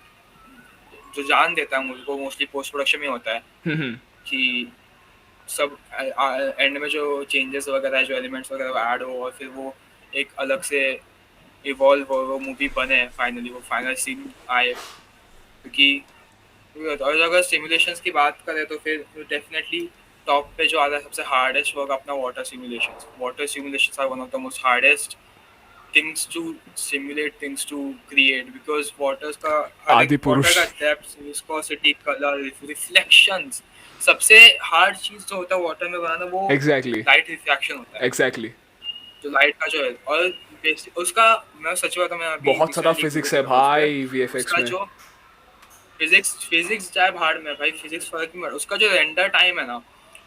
जो जान देता है मूवी को, मोस्टली पोस्ट प्रोडक्शन में होता है कि सब एंड में जो चेंजेस वगैरह है, जो एलिमेंट्स वगैरह ऐड हो और फिर वो एक अलग से इवॉल्व हो, वो मूवी बने, फाइनली वो फाइनल सीन आए। क्योंकि और अगर सिमुलेशंस की बात करें तो फिर डेफिनेटली टॉप पे जो आता है सबसे हार्डेस्ट वर्क अपना water simulations. Water simulations are one of the most hardest things to simulate, things to create, because waters का आदि पुरुष water का depth, viscosity, color, reflections, सबसे हार्ड चीज जो होता है वाटर में बनाना वो Exactly. लाइट रिफ्रैक्शन होता है। एग्जैक्टली, जो लाइट का जो है, और बेसिक उसका मैं सच बताऊं, मैं अभी बहुत सारा recently फिजिक्स है Google किया भाई वीएफएक्स उसका में। जो फिजिक्स चाहे भाड़ में भाई, फिजिक्स फर्क नहीं पड़ता। उसका जो रेंडर टाइम है ना,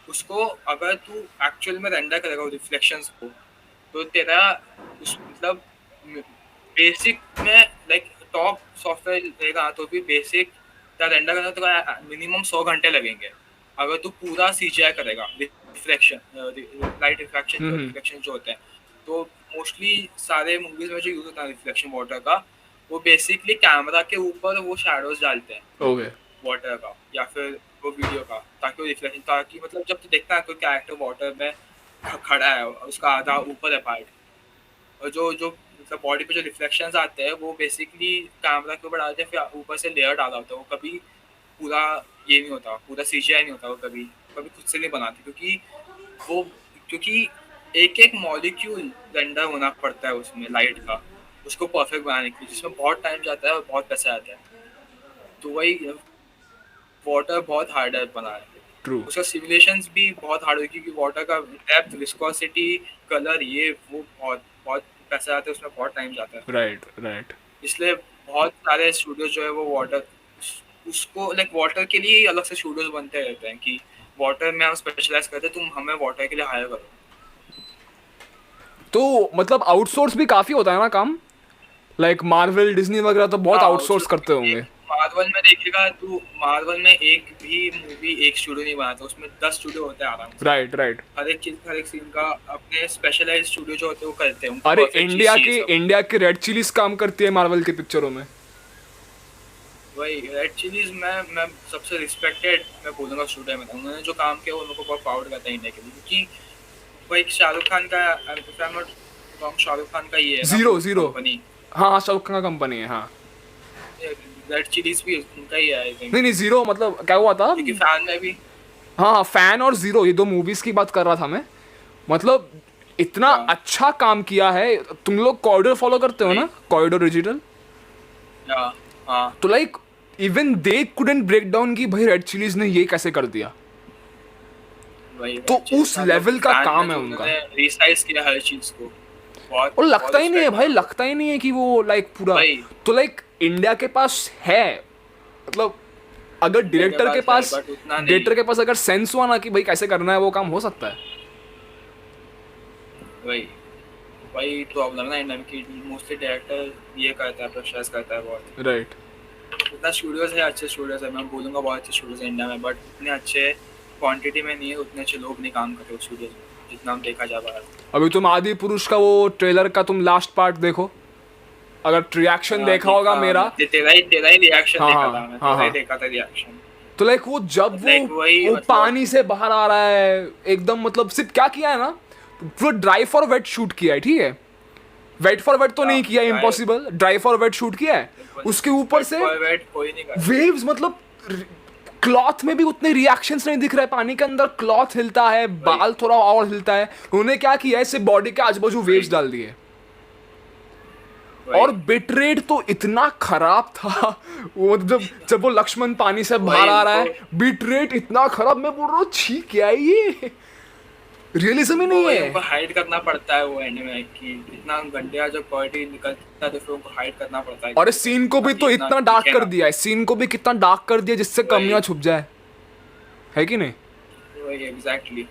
उसको अगर तू एक्चुअल में रेंडर करेगा रिफ्लेक्शंस को, तो तेरा उस मतलब बेसिक में लाइक टॉप सॉफ्टवेयर लेगा तो भी बेसिक का रेंडर करना तो मिनिमम 100 घंटे लगेंगे। अगर तू पूरा सीजीआई करेगा, रिफ्लेक्शन, लाइट रिफ्रैक्शन, रिफ्लेक्शन जो होते हैं, तो मोस्टली सारे मूवीज में जो यूज होता है रिफ्लेक्शन वाटर का, वो बेसिकली कैमरा के ऊपर वो शैडोज डालते हैं ओके, वाटर का या फिर वो वीडियो का, ताकि वो रिफ्लेक्शन, ताकि मतलब जब तू देखता है कोई कैरेक्टर वाटर में खड़ा है, उसका आधा ऊपर है पार्ट, और जो जो मतलब बॉडी पे जो रिफ्लेक्शंस आते हैं वो बेसिकली कैमरा के ऊपर डालते हैं, फिर ऊपर से लेयर डाला होता है। वो कभी पूरा ये नहीं होता, पूरा सीजीआई नहीं होता, वो कभी कभी खुद से नहीं बनाते, क्योंकि एक एक मॉलिक्यूल रेंडर होना पड़ता है उसमें लाइट का, उसको परफेक्ट बनाने के लिए, जिसमें बहुत टाइम जाता है और बहुत पैसा आता है। तो वही वाटर बहुत हार्ड है बनाना है। ट्रू। उसका सिमुलेशंस भी बहुत हार्ड है, क्योंकि वाटर का डेप्थ, विस्कोसिटी, कलर, ये वो बहुत बहुत पैसा आता है, उसमें बहुत टाइम जाता है। राइट। इसलिए बहुत सारे स्टूडियोज जो है वो वाटर उसको लाइक वाटर के लिए ही अलग से स्टूडियोज बनते रहते हैं कि वाटर में हम स्पेशलाइज करते हैं, तुम हमें वाटर के लिए हायर करो। तो मतलब आउटसोर्स भी काफी होता है ना काम, लाइक मार्वल, डिज्नी वगैरह तो बहुत आउटसोर्स करते होंगे। मार्वल में देखेगा तू, मार्वल में एक भी मूवी एक स्टूडियो नहीं बनाता, उसमें 10 स्टूडियो होते हैं आराम से। राइट। हर एक चीज, हर एक सीन का अपने स्पेशलाइज्ड स्टूडियो जो होते हैं वो करते हैं। अरे इंडिया के रेड चिलीज काम करती है मार्वल के पिक्चरों में। वही रेड चिलीज मैं सबसे रिस्पेक्टेड मैं बोलूँगा स्टूडियो में, उन्होंने जो काम किया वो मेरे को बहुत प्राउड करता है इंडिया के लिए, क्योंकि वो एक शाहरुख खान का, शाहरुख खान का ये है जीरो कंपनी। हाँ, शाहरुख खान का कंपनी है। हाँ, रेड चिलीज भी उनका ही है आई थिंक। नहीं जीरो मतलब क्या हुआ था, क्योंकि फैन में भी, हाँ फैन और जीरो, ये दो मूवीज की बात कर रहा था मैं। मतलब इतना अच्छा काम किया है। तुम लोग कॉरिडोर फॉलो करते हो ना, कॉरिडोर डिजिटल, हाँ, तो like even they couldn't break down कि भाई रेड चिलीज ने ये कैसे कर दिया। तो उस लेवल का काम है उनका, रिसाइज किया हर चीज को। और लगता ही नहीं है भाई, लगता ही नहीं है कि वो लाइक पूरा, तो लाइक इंडिया के पास है, मतलब अगर डायरेक्टर के पास अगर सेंस हुआ ना कि भाई कैसे करना है, वो काम हो सकता है। वही प्रॉब्लम ना इंडिया की, मोस्टली डायरेक्टर ये करता है, प्रेशराइज करता है बहुत। राइट। इतना स्टूडियोज है, अच्छे स्टूडियोज है, मैं बोलूँगा बहुत अच्छे स्टूडियोज है इंडिया में, बट इतने अच्छे क्वांटिटी में नहीं है, उतने अच्छे लोग नहीं काम करते उस स्टूडियोज में जितना हम देखा जा रहा है। अभी तुम आदि पुरुष का वो ट्रेलर का तुम लास्ट पार्ट देखो, अगर रिएक्शन देखा होगा मेरा, तेरा ही रिएक्शन देखा था मैं, तेरा ही देखा था रिएक्शन। तो लाइक वो जब वो पानी से बाहर आ रहा है एकदम, मतलब सिर्फ क्या किया है ना, पूरा ड्राई फॉर वेट शूट किया है, ठीक है, वेट फॉर वेट तो नहीं किया, impossible, dry for wait shoot किया है। उसके ऊपर से वेव्स, मतलब क्लॉथ में भी उतने रिएक्शंस नहीं दिख रहे, पानी के अंदर क्लॉथ हिलता है, बाल थोड़ा और हिलता है, उन्होंने क्या किया है, सिर्फ बॉडी के आजू बाजू वेव्स डाल दिए। और बिट रेट तो इतना खराब था, वो जब वो लक्ष्मण पानी से बाहर आ रहा है, बिट रेट इतना खराब, मैं बोल रहा हूँ छी क्या है ये, रियलिज्म ही नहीं वो है। उनको हाइड करना पड़ता है वो एंड में कि इतना घंटे जो क्वालिटी निकलता है तो फिर उनको हाइड करना पड़ता है और इस सीन को भी तो ताकि इतना डार्क दिखे कर ना। दिया है, सीन को भी कितना डार्क कर दिया जिससे वही। कमियां छुप जाए, है कि नहीं? वही एग्जैक्टली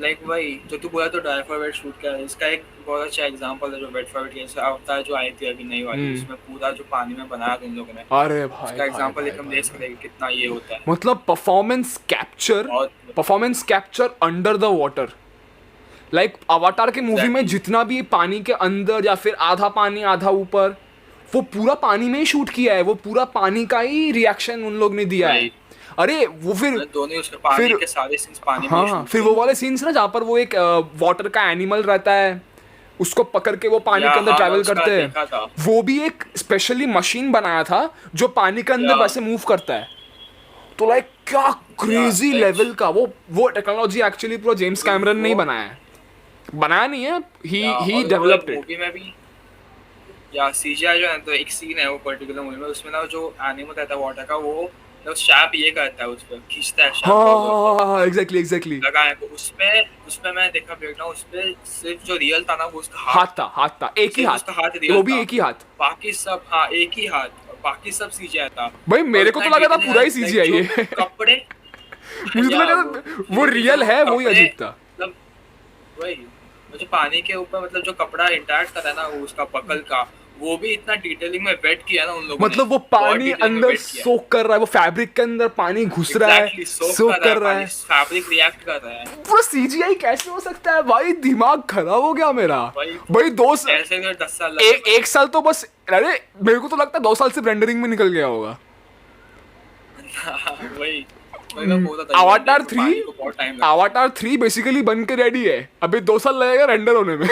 लाइक वही जो तू बोला तो ड्राइव फॉर वेट शूट किया है, इसका एक बहुत अच्छा एग्जांपल है जो वेट फॉर वेट जैसे अवतार जो आई थी अभी नई वाली, हम्म। उसमें पूरा जो पानी में बनाया था उन लोगों ने, अरे भाई उसका भाई एग्जांपल भाई एक हम भाई देख सकते हैं कि कितना ये होता है मतलब performance capture under the water. Like avatar के मूवी में Exactly. जितना भी पानी के अंदर या फिर आधा पानी आधा ऊपर, वो पूरा पानी में ही शूट किया है, वो पूरा पानी का ही रिएक्शन उन लोग ने दिया है। Right. अरे वो फिर दोनों उसके पानी फिर- के सारे सीन्स पानी में हाँ shoot फिर वो वाले सीन्स ना जहाँ पर वो एक वाटर का एनिमल रहता है, उसको पकड़ के वो पानी या के अंदर हाँ, ट्रैवल उसका करते देखा था। हैं। वो भी एक स्पेशली मशीन बनाया था जो पानी के अंदर या। वैसे मूव करता है। तो लाइक क्या क्रेजी like- लेवल का वो टेक्नोलॉजी एक्चुअली पूरा जेम्स कैमरन ने ही बनाया है, बनाया नहीं है, ही डेवलप्ड इट। मूवी में भी या सीजीआई जो है तो एक सीन है वो पर्टिकुलर मूवी में, उसमें ना जो एनिमल रहता है वाटर का वो शैप ये करता है उस पे खींचता है शैप हाँ एग्जैक्टली लगाए को उसपे मैं देखा ब्रेकडाउन, उसपे सिर्फ जो रियल था ना वो उसका हाथ था एक ही सिर्फ हाथ, उसका हाथ रियल वो भी था। एक ही हाथ। बाकी सब हाँ एक ही हाथ, बाकी सब सीजीआई था। भाई मेरे को तो लगा था पूरा ही सीजीआई है। कपड़े मुझे तो लगा था वो रियल है, वो ही कपड़े, अजीब था। मतलब वही वो जो पानी के ऊपर मतलब जो कपड़ा इंटैक्ट था ना वो उसका बकल का, वो भी इतना डिटेलिंग में वेट किया ना उन लोगों मतलब ने, वो बहुत पानी detailing में अंदर wet किया। सोक कर रहा है, वो फैब्रिक के अंदर पानी घुस रहा है, Exactly, सोक कर रहा है। फैब्रिक रिएक्ट कर रहा है। पूरा सीजीआई कैसे हो सकता है भाई? दिमाग खराब हो गया मेरा। भाई ऐसे में 10 साल लगे एक साल तो बस, अरे मेरे को तो लगता है 2 साल सिर्फ रेंडरिंग में निकल गया होगा। वही मैं बोल रहा था अवाटार ये पानी 3 को बहुत टाइम लगता अवाटार 3 बेसिकली बन के रेडी है, अभी 2 साल लगेगा रेंडर होने में।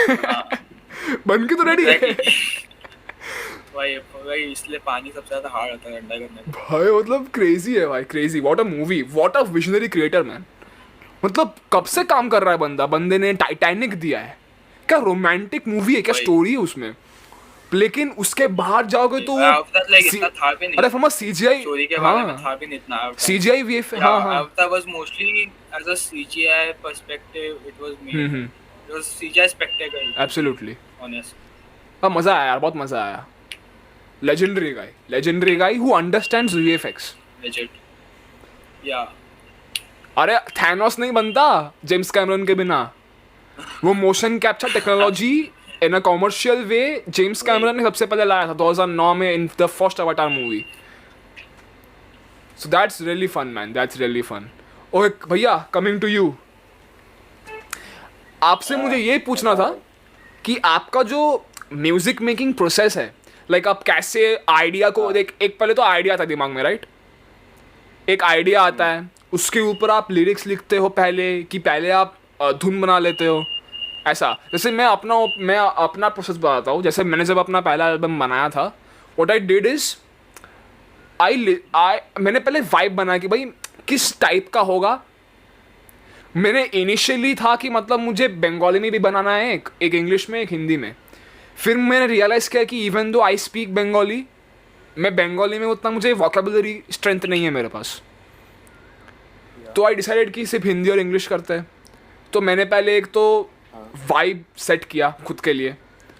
बन के तो रेडी है Exactly. वही इसलिए पानी सबसे ज्यादा हार्ड होता है रेंडर करने में। भाई। मतलब क्रेजी है भाई, crazy. What a movie, what a visionary creator man. मतलब कब से काम कर रहा है बंदे ने टाइटैनिक दिया है, क्या रोमांटिक मूवी है, क्या वही। स्टोरी है उसमें। लेकिन उसके बाहर जाओगे तो अवतार लाइक इतना था भी नहीं, अरे फ्रॉम सीजीआई, स्टोरी के बारे में हाँ था भी नहीं इतना अवतार। सीजीआई वीएफ, हाँ हाँ Avatar was mostly as a CGI perspective, it was made it was CGI spectacle absolutely. Honest. हाँ मजा आया यार, बहुत मजा आया। Legendary guy who understands VFX. Legend या अरे थैनोस नहीं बनता जेम्स कैमरन के बिना। वो motion capture technology in a commercial way James Cameron ने सबसे पहले लाया था 2009 में in the first Avatar movie. So that's really fun man, that's really fun. ओए भैया, कमिंग टू यू, आपसे मुझे ये पूछना था कि आपका जो म्यूजिक मेकिंग प्रोसेस है, लाइक आप कैसे आइडिया को देख, एक पहले तो आइडिया आता है दिमाग में, राइट? एक आइडिया आता है, उसके ऊपर आप लिरिक्स लिखते हो पहले आप धुन बना लेते हो, ऐसा। जैसे मैं अपना प्रोसेस बताता हूँ। जैसे मैंने जब अपना पहला एल्बम बनाया था, व्हाट आई डिड इज मैंने पहले वाइब बनाया कि भाई किस टाइप का होगा। मैंने इनिशियली था कि मतलब मुझे बंगाली में भी बनाना है, एक इंग्लिश में, एक हिंदी में। फिर मैंने रियलाइज़ किया कि even though I speak Bengali, मैं बंगाली में उतना मुझे वोकेबुलरी स्ट्रेंथ नहीं है मेरे पास। तो आई डिसाइडेड कि सिर्फ हिंदी और इंग्लिश करते हैं। तो मैंने पहले एक तो वाइब सेट किया खुद के लिए,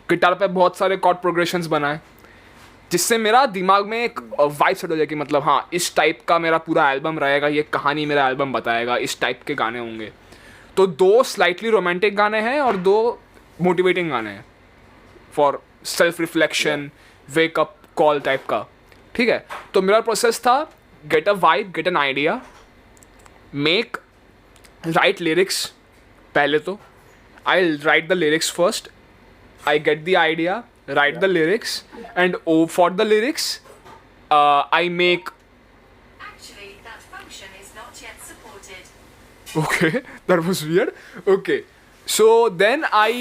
गिटार पे बहुत सारे कॉर्ड प्रोग्रेशंस बनाए, जिससे मेरा दिमाग में एक वाइब सेट हो जाए कि मतलब हाँ इस टाइप का मेरा पूरा एल्बम रहेगा, ये कहानी मेरा एल्बम बताएगा, इस टाइप के गाने होंगे। तो 2 स्लाइटली रोमांटिक गाने हैं और 2 मोटिवेटिंग गाने हैं for self reflection, wake up call type का, ठीक है। तो मेरा प्रोसेस था get a vibe, get an idea, make, write lyrics. पहले तो I write the lyrics first, I get the idea, write the lyrics, and for the lyrics I make. Actually, that function is not yet supported. Okay, that was weird. Okay, so then I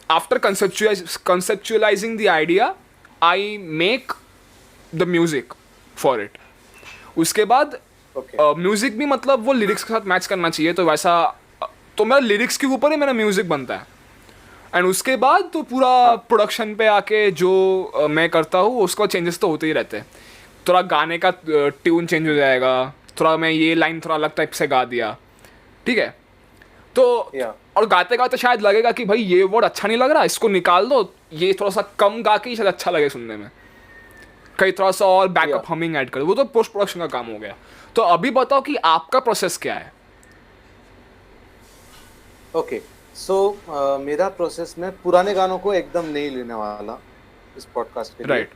after conceptualizing the idea, I make the music for it. उसके बाद म्यूजिक भी मतलब वो लिरिक्स के साथ मैच करना चाहिए, तो वैसा तो मेरा लिरिक्स के ऊपर ही मेरा म्यूजिक बनता है। एंड उसके बाद तो पूरा प्रोडक्शन पे आके जो मैं करता हूँ उसका चेंजेस तो होते ही रहते हैं। थोड़ा गाने का ट्यून चेंज हो जाएगा, थोड़ा मैं ये लाइन थोड़ा अलग टाइप से गा दिया, ठीक है। तो Yeah. और गाते गाते शायद लगेगा कि भाई ये वर्ड अच्छा नहीं लग रहा, इसको निकाल दो, ये थोड़ा सा कम गा के ही शायद अच्छा लगे सुनने में, कहीं थोड़ा सा और बैकअप Yeah. हमिंग ऐड कर, वो तो पोस्ट प्रोडक्शन का काम हो गया। तो अभी बताओ कि आपका प्रोसेस क्या है। ओके, सो मेरा प्रोसेस, मैं पुराने गानों को एकदम नहीं लेने वाला इस पॉडकास्ट के लिए। राइट।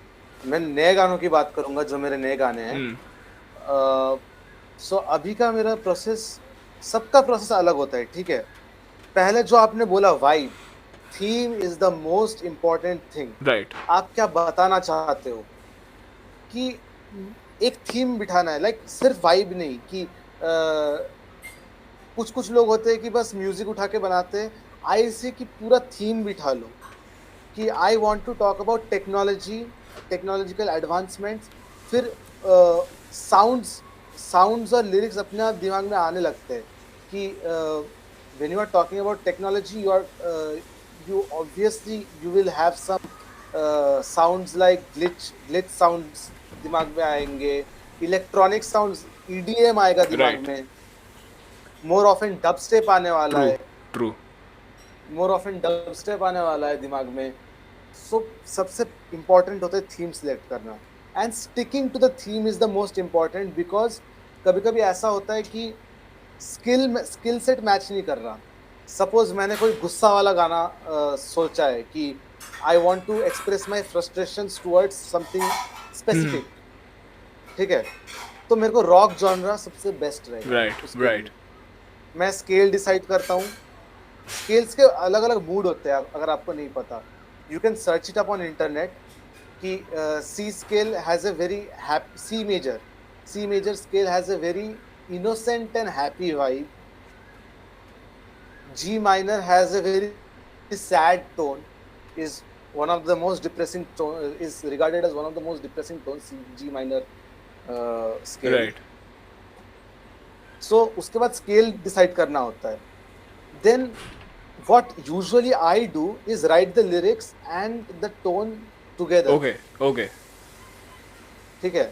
मैं नए गानों की बात करूंगा, जो मेरे नए गाने हैं। सो अभी का मेरा प्रोसेस, सबका प्रोसेस अलग होता है, ठीक है। पहले जो आपने बोला vibe, theme is the most important thing. Right. आप क्या बताना चाहते हो कि एक थीम बिठाना है, लाइक सिर्फ वाइब नहीं कि कुछ कुछ लोग होते हैं कि बस म्यूजिक उठा के बनाते हैं। आई से कि पूरा थीम बिठा लो कि I want to talk about technology, technological advancements, फिर साउंड्स और लिरिक्स अपने आप दिमाग में आने लगते हैं कि when you are talking about technology, you obviously you will have some sounds like glitch sounds दिमाग में आएंगे, इलेक्ट्रॉनिक साउंड्स, EDM आएगा दिमाग Right. में, मोर ऑफन डबस्टेप आने वाला है, ट्रू। मोर ऑफन डबस्टेप आने वाला है दिमाग में। सो सबसे इम्पोर्टेंट होता है थीम सिलेक्ट करना, and sticking to the theme is the most important, because कभी कभी ऐसा होता है कि स्किल सेट मैच नहीं कर रहा। सपोज मैंने कोई गुस्सा वाला गाना सोचा है कि I want to express my frustrations towards something specific, ठीक है, तो मेरे को रॉक जॉनरा सबसे बेस्ट रहेगा। राइट। उसके लिए। राइट। मैं स्केल डिसाइड करता हूँ। स्केल्स के अलग अलग मूड होते हैं, अगर आपको नहीं पता, you can search it up on internet कि C scale has a very C major scale has a very innocent and happy vibe. G minor has a very sad tone, is one of the most depressing tone, is regarded as one of the most depressing tones, G minor scale. Right. So उसके बाद scale decide करना होता है। Then what usually I do is write the lyrics and the tone together. Okay. Okay. ठीक है,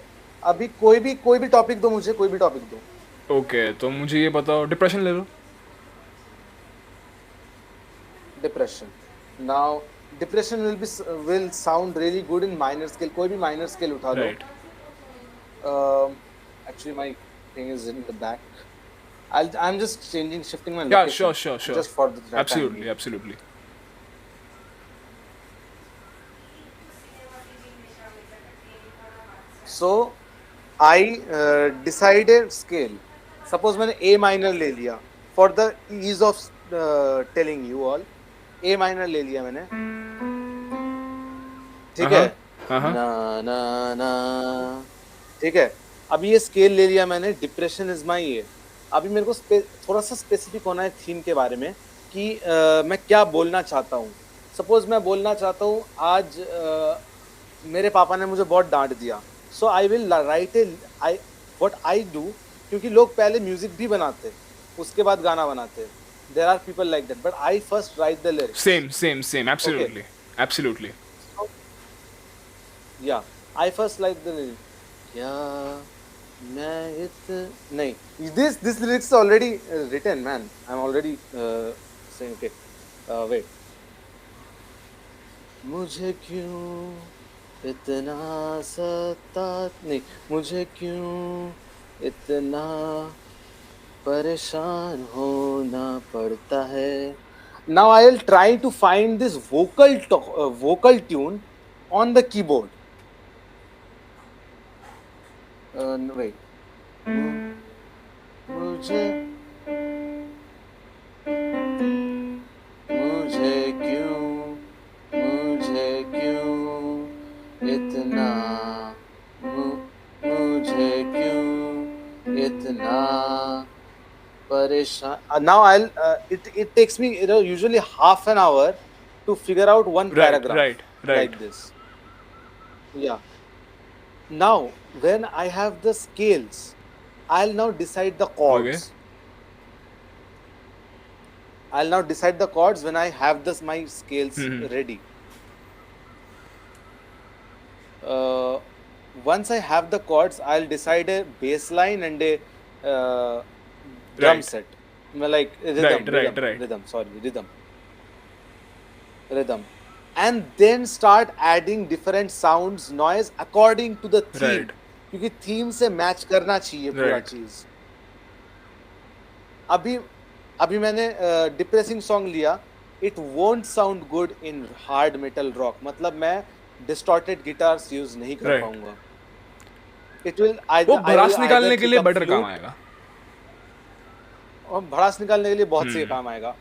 अभी कोई भी टॉपिक दो मुझे, कोई भी टॉपिक दो। ओके, तो मुझे ये बताओ, डिप्रेशन ले लो। Depression. Now depression will sound really good in minor scale. कोई भी minor scale उठा लो। Right. Actually my thing is in the back. I'm just shifting my या location. Sure Just for the that time absolutely being. Absolutely. So I decided scale. Suppose मैंने A minor ले लिया for the ease of telling you all. A minor ले लिया मैंने, ठीक है, ना ना ना, ठीक है। अभी ये स्केल ले लिया मैंने, डिप्रेशन इज माई ये। अभी मेरे को थोड़ा सा स्पेसिफिक होना है थीम के बारे में कि मैं क्या बोलना चाहता हूँ। सपोज मैं बोलना चाहता हूँ आज मेरे पापा ने मुझे बहुत डांट दिया, so I will write what I do, क्योंकि लोग पहले म्यूजिक भी बनाते उसके बाद गाना बनाते, there are people like that, but I first write the lyrics. Same absolutely absolutely. या I first like the lyrics, क्या मैं नहीं, this lyrics is already written, man. I'm already saying okay. Wait. मुझे क्यों इतना नहीं, मुझे क्यों इतना परेशान होना पड़ता है। Now I'll try to find this vocal tune on the keyboard. Wait. मुझे इतना परेशान। Now it takes me usually half an hour to figure out one paragraph right. like this. Yeah. Now when I have the scales, I'll now decide the chords. Okay. I'll now decide the chords when I have my scales ready. Once I have the chords, I'll decide a bass line and a drum Right. set. like Right, right. rhythm, and then start adding different sounds, noise according to the theme, Right. क्योंकि theme से match करना चाहिए पूरा Right. चीज. अभी अभी मैंने डिप्रेसिंग सॉन्ग लिया, it won't sound good in hard metal rock, मतलब मैं डिस्टॉर्टेड गिटार्स यूज नहीं कर Right. पाऊंगा. इट विल वो भड़ास निकालने के लिए बेटर काम आएगा. और भड़ास निकालने के लिए बहुत सही काम आएगा.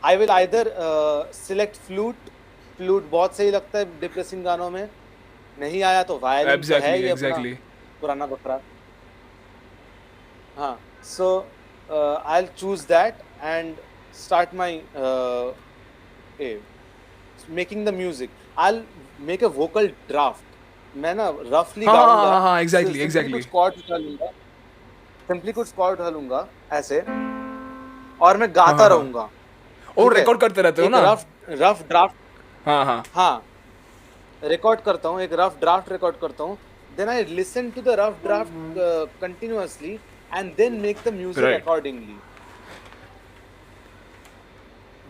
I will either select flute बहुत सही लगता है डिप्रेसिंग गानों में. नहीं आया तो वायलिन तो है ये Exactly. पुराना बकरा. हाँ, so I'll choose that and start my making the music. I'll make a vocal draft. मैं ना roughly गाऊंगा. हाँ, exactly. कुछ chords उठा लूंगा. Simply कुछ chord उठा लूंगा ऐसे, और मैं गाता रहूंगा. और रिकॉर्ड करते रहते हो ना? Rough draft. हाँ. रिकॉर्ड करता हूँ, एक रफ ड्राफ्ट रिकॉर्ड करता हूँ. Then I listen to the rough draft continuously and then make the music Right. accordingly.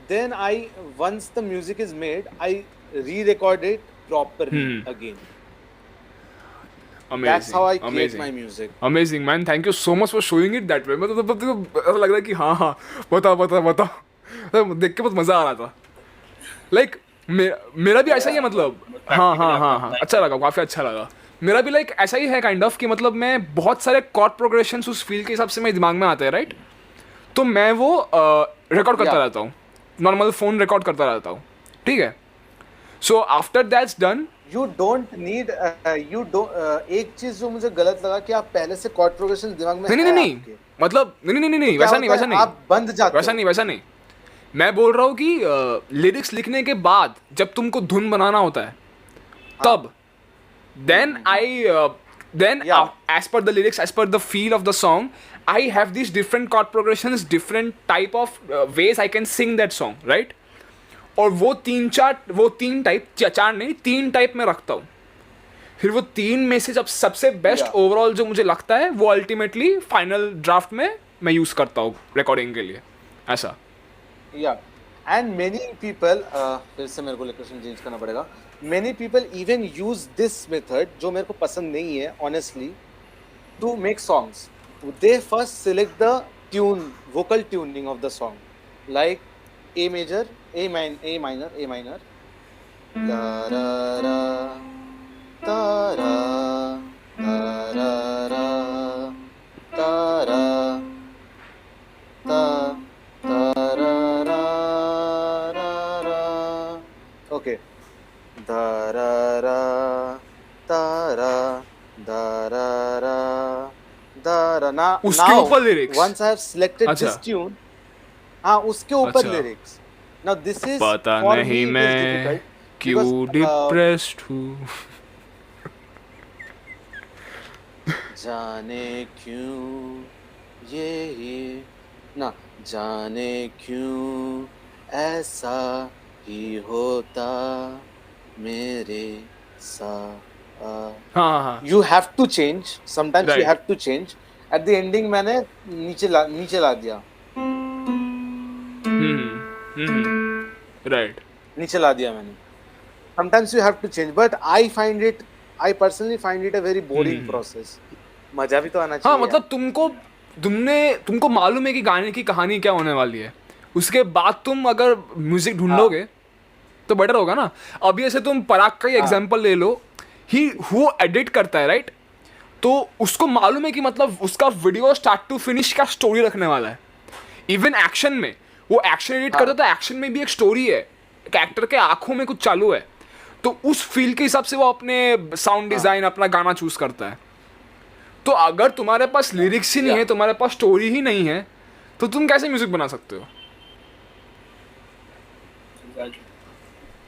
Then once the music is made, I re-record it properly again. Amazing. That's how I create amazing. my music. Amazing, man. Thank you so much for showing it that way. मतलब ऐसा लग रहा है कि हाँ बताओ. देख के बहुत मजा आ रहा था. Like मेरा भी ऐसा ही है, मतलब हाँ. अच्छा लगा, काफी अच्छा लगा. मेरा भी लाइक ऐसा ही है काइंड ऑफ कि मतलब मैं बहुत सारे कॉर्ड प्रोग्रेशंस उस फील के हिसाब से मेरे दिमाग में आते हैं, राइट? तो मैं वो रिकॉर्ड करता रहता हूँ, नॉर्मल फोन रिकॉर्ड करता रहता हूँ, ठीक है? So after that's done, You don't need एक चीज जो मुझे गलत लगा कि आप पहले से कॉर्ड प्रोग्रेशन दिमाग में नहीं, मतलब नहीं, वैसा नहीं, आप बंद जाते हो. वैसा नहीं. मैं बोल रहा हूँ कि लिरिक्स लिखने के बाद जब तुमको धुन बनाना होता है तब then as per the lyrics, as per the feel of the song, I have these different chord progressions, different type of ways I can sing that song, right? और वो तीन टाइप, चार नहीं, 3 टाइप में रखता हूँ. फिर वो 3 में से जब सबसे बेस्ट ओवरऑल जो मुझे लगता है वो अल्टीमेटली फाइनल ड्राफ्ट में मैं यूज करता हूँ रिकॉर्डिंग के लिए, ऐसा. एंड मेनी पीपल, फिर से मेरे को लोकेशन चेंज करना पड़ेगा. Many people even use this method, जो मेरे को पसंद नहीं है honestly, to make songs. They first select the tune, vocal tuning of the song, like A major, A minor, da ra ra, da ra, da ra ra, da ra, da ra ra ra. Okay. Da ra ra, da ra, da ra ra, da ra. उसके ऊपर lyrics. Once I have selected this tune, हाँ उसके ऊपर lyrics. Now this is पता for नहीं me मैं is difficult क्यों डिप्रेस्ड हूँ. जाने क्यों ये ना, जाने क्यों ऐसा ही होता मेरे साथ. हाँ. You have to change. Sometimes you Right. have to change. At the ending मैंने नीचे ला दिया. Right. नीचे ला दिया मैंने. Sometimes you have to change, but I personally find it a very boring process. मजा भी तो आना चाहिए. हाँ, मतलब तुमको मालूम है कि गाने की कहानी क्या होने वाली है, उसके बाद तुम अगर म्यूजिक ढूंढोगे तो बेटर होगा ना. अभी ऐसे तुम पराग का ही एग्जांपल ले लो, वो एडिट करता है, राइट? तो उसको मालूम है कि मतलब उसका वीडियो स्टार्ट टू फिनिश का स्टोरी रखने वाला है. इवन एक्शन में वो एक्शन एडिट करता है तो एक्शन में भी एक स्टोरी है, एक एक्टर के आंखों में कुछ चालू है, तो उस फील के हिसाब से वो अपने साउंड डिजाइन, अपना गाना चूज करता है. तो अगर तुम्हारे पास लिरिक्स ही नहीं है, तुम्हारे पास स्टोरी ही नहीं है, तो तुम कैसे म्यूजिक बना सकते हो?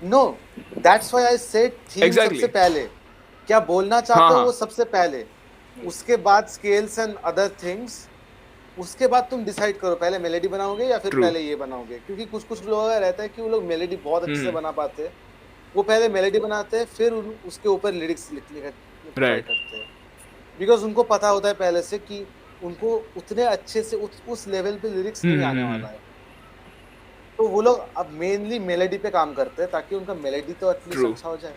No, that's why I said theme Exactly. सबसे पहले. क्या बोलना चाहते हो हाँ. वो सबसे पहले. उसके बाद स्केल्स एंड अदर थिंग्स. उसके बाद तुम डिसाइड करो पहले मेलोडी बनाओगे या फिर True. पहले ये बनाओगे, क्योंकि कुछ लोगों का रहता है कि वो लोग मेलोडी बहुत अच्छे से बना पाते हैं. वो पहले मेलोडी बनाते हैं, फिर उसके ऊपर लिरिक्स लिखने का ट्राई Right. करते हैं, बिकॉज उनको पता होता है पहले से कि उनको उतने अच्छे से उस लेवल पे लिरिक्स नहीं आने वाला है, तो वो लोग अब मेनली मेलेडी पे काम करते हैं ताकि उनका मेलेडी तो एटलीस्ट True. अच्छा हो जाए।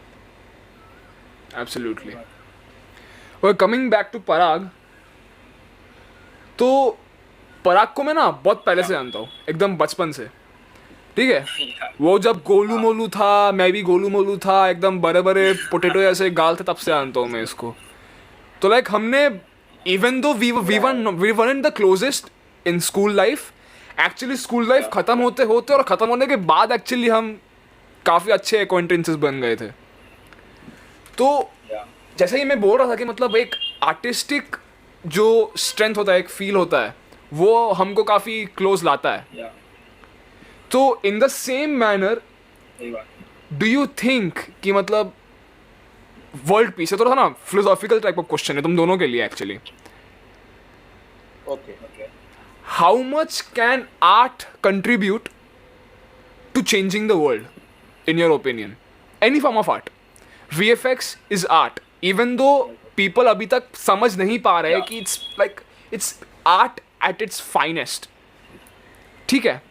एब्सोल्युटली। और कमिंग बैक टू पराग, तो पराग को मैं ना बहुत पहले से जानता हूँ, एकदम बचपन से, ठीक है। Yeah. वो जब गोलू मोलू था, मैं भी गोलू मोलू था, एकदम बड़े बड़े पोटेटो जैसे गाल थे, तब से जानता हूँ मैं इसको। तो लाइक हमने, even though we were in the closest in school life, actually school life खत्म होते होते और खत्म होने के बाद एक्चुअली हम काफ़ी अच्छे एक्वाइंटेंसेस बन गए थे। तो Yeah. जैसे ही मैं बोल रहा था कि मतलब एक आर्टिस्टिक जो स्ट्रेंथ होता है, एक फील होता है, वो हमको काफ़ी क्लोज लाता है। Yeah. तो इन द सेम मैनर सही बात। डू यू थिंक कि मतलब वर्ल्ड पीस है, थोड़ा सा ना फिलोसॉफिकल टाइप ऑफ क्वेश्चन है तुम दोनों के लिए actually, okay, Okay. How much can art contribute to changing the world in your opinion, any form of art. VFX is art, even though people अभी तक समझ नहीं पा रहे Yeah. कि it's art at its finest, ठीक है।